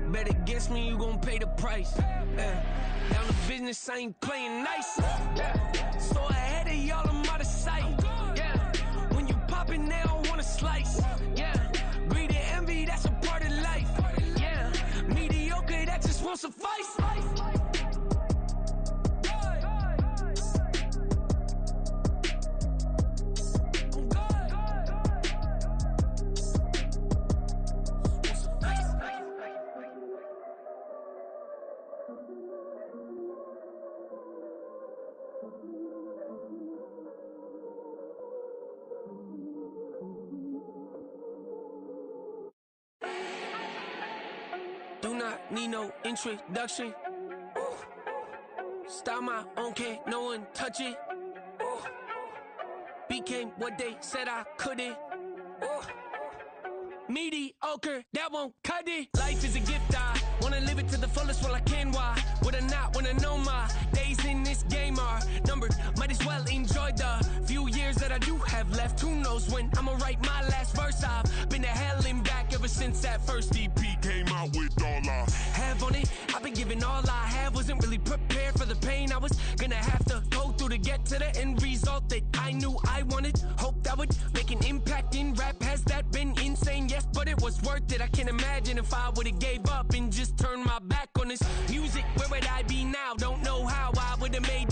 Bet against me, you gon' pay the price. Yeah. Down to business, I ain't playing nice. Yeah. So ahead of y'all, I'm out of sight. Yeah. When you poppin', they don't wanna slice. Yeah. Greed and envy, that's a part of life. Yeah. Mediocre, that just won't suffice. Do not need no introduction. Style my own, can't no one touch it. Became what they said I couldn't. Mediocre, that won't cut it. Life is a gift, I wanna live it to the fullest while I can. Why would I not wanna know my days in this game are numbered? Might as well enjoy the few years that I do have left. Who knows when I'ma write my last verse? I've been to hell and back ever since that first EP came out with all I have on it. I've been giving all I have, wasn't really prepared for the pain I was gonna have to go through to get to the end result that I knew I wanted. Hoped I would make an impact in rap. Has that been insane? Yes, but it was worth it. I can't imagine if I would've gave up and just turned my back on this music. Where would I be now? Don't know how I would've made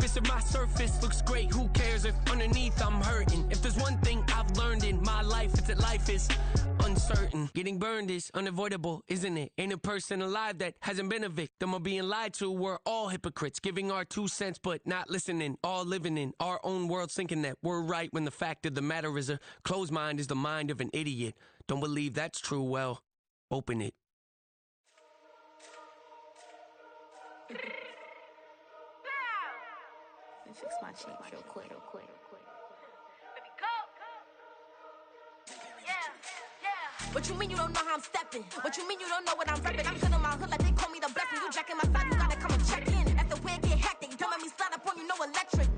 purpose if my surface looks great? Who cares if underneath I'm hurting? If there's one thing I've learned in my life, it's that life is uncertain. Getting burned is unavoidable, isn't it? Ain't a person alive that hasn't been a victim of being lied to. We're all hypocrites, giving our 2 cents but not listening. All living in our own world, thinking that we're right when the fact of the matter is a closed mind is the mind of an idiot. Don't believe that's true? Well, open it. Let me fix my cheek real quick. What you mean you don't know how I'm stepping? What you mean you don't know what I'm repping? I'm good on my hood like they call me the blessing. You jacking my side, you gotta come and check in. That's the way it get hectic. Don't let me slide up on you, no electric.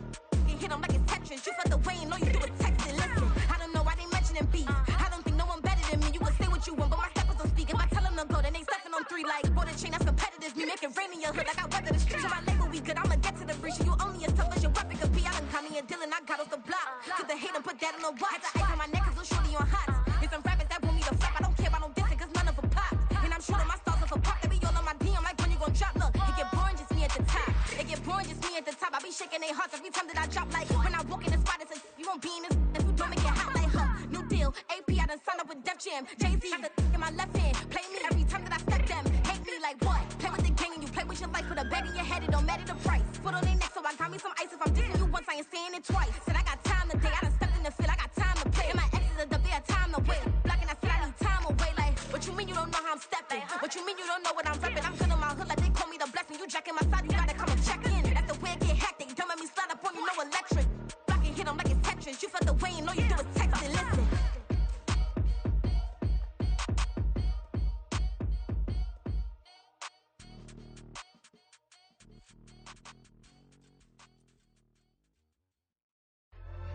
You hit them like it's Tetris. You felt the way and all you do is text it. Listen, I don't know why they mentioning beef. I don't think no one better than me. You can say what you want, but my steppers don't speak. If I tell them to go, then they stepping on 3 like border chain. That's competitive. Me make it rain in your hood like I weather the street. So my label we good. I'ma get to the breach. You only as tough as your weapon could be. I done Connie and Dylan. I got off the block. Cause they hate and put that on the watch. The ice on my neck is little shorty on hot. Here's some rappers that want me to flap. I don't care about no dissing cause none of them pop. And I'm shooting my stars off a pop. They be all on my DM like when you gon' drop. Look, it get boring just me at the top. It get boring just me at the top. I be shaking their hearts every time that I drop. Like when I walk in the spot, it's you won't be in this if you don't make it hot like new deal. AP, I done signed up with Def Jam. Jay-Z got the in my left hand. Play me every time that I step them. Hate me like what? Play with the gang and you play with your life. Put a bag in your head, it don't matter the price. Put on their neck so I got me some ice. If I'm dissing you once, I ain't saying it twice. Said I got time today. I done stepped in the field. I got time to play. And my exes are up there, time to wait. Blocking, I said I need time away. Like what you mean you don't know how I'm stepping? What you mean you don't know what I'm repping? I'm good on my hood like they call me the blessing. You jacking my side, you gotta come and check in. That's the way it get hectic. Don't let me slide up on you, no electric. Blocking, hit them like it's Tetris. You felt the way and all you do is text.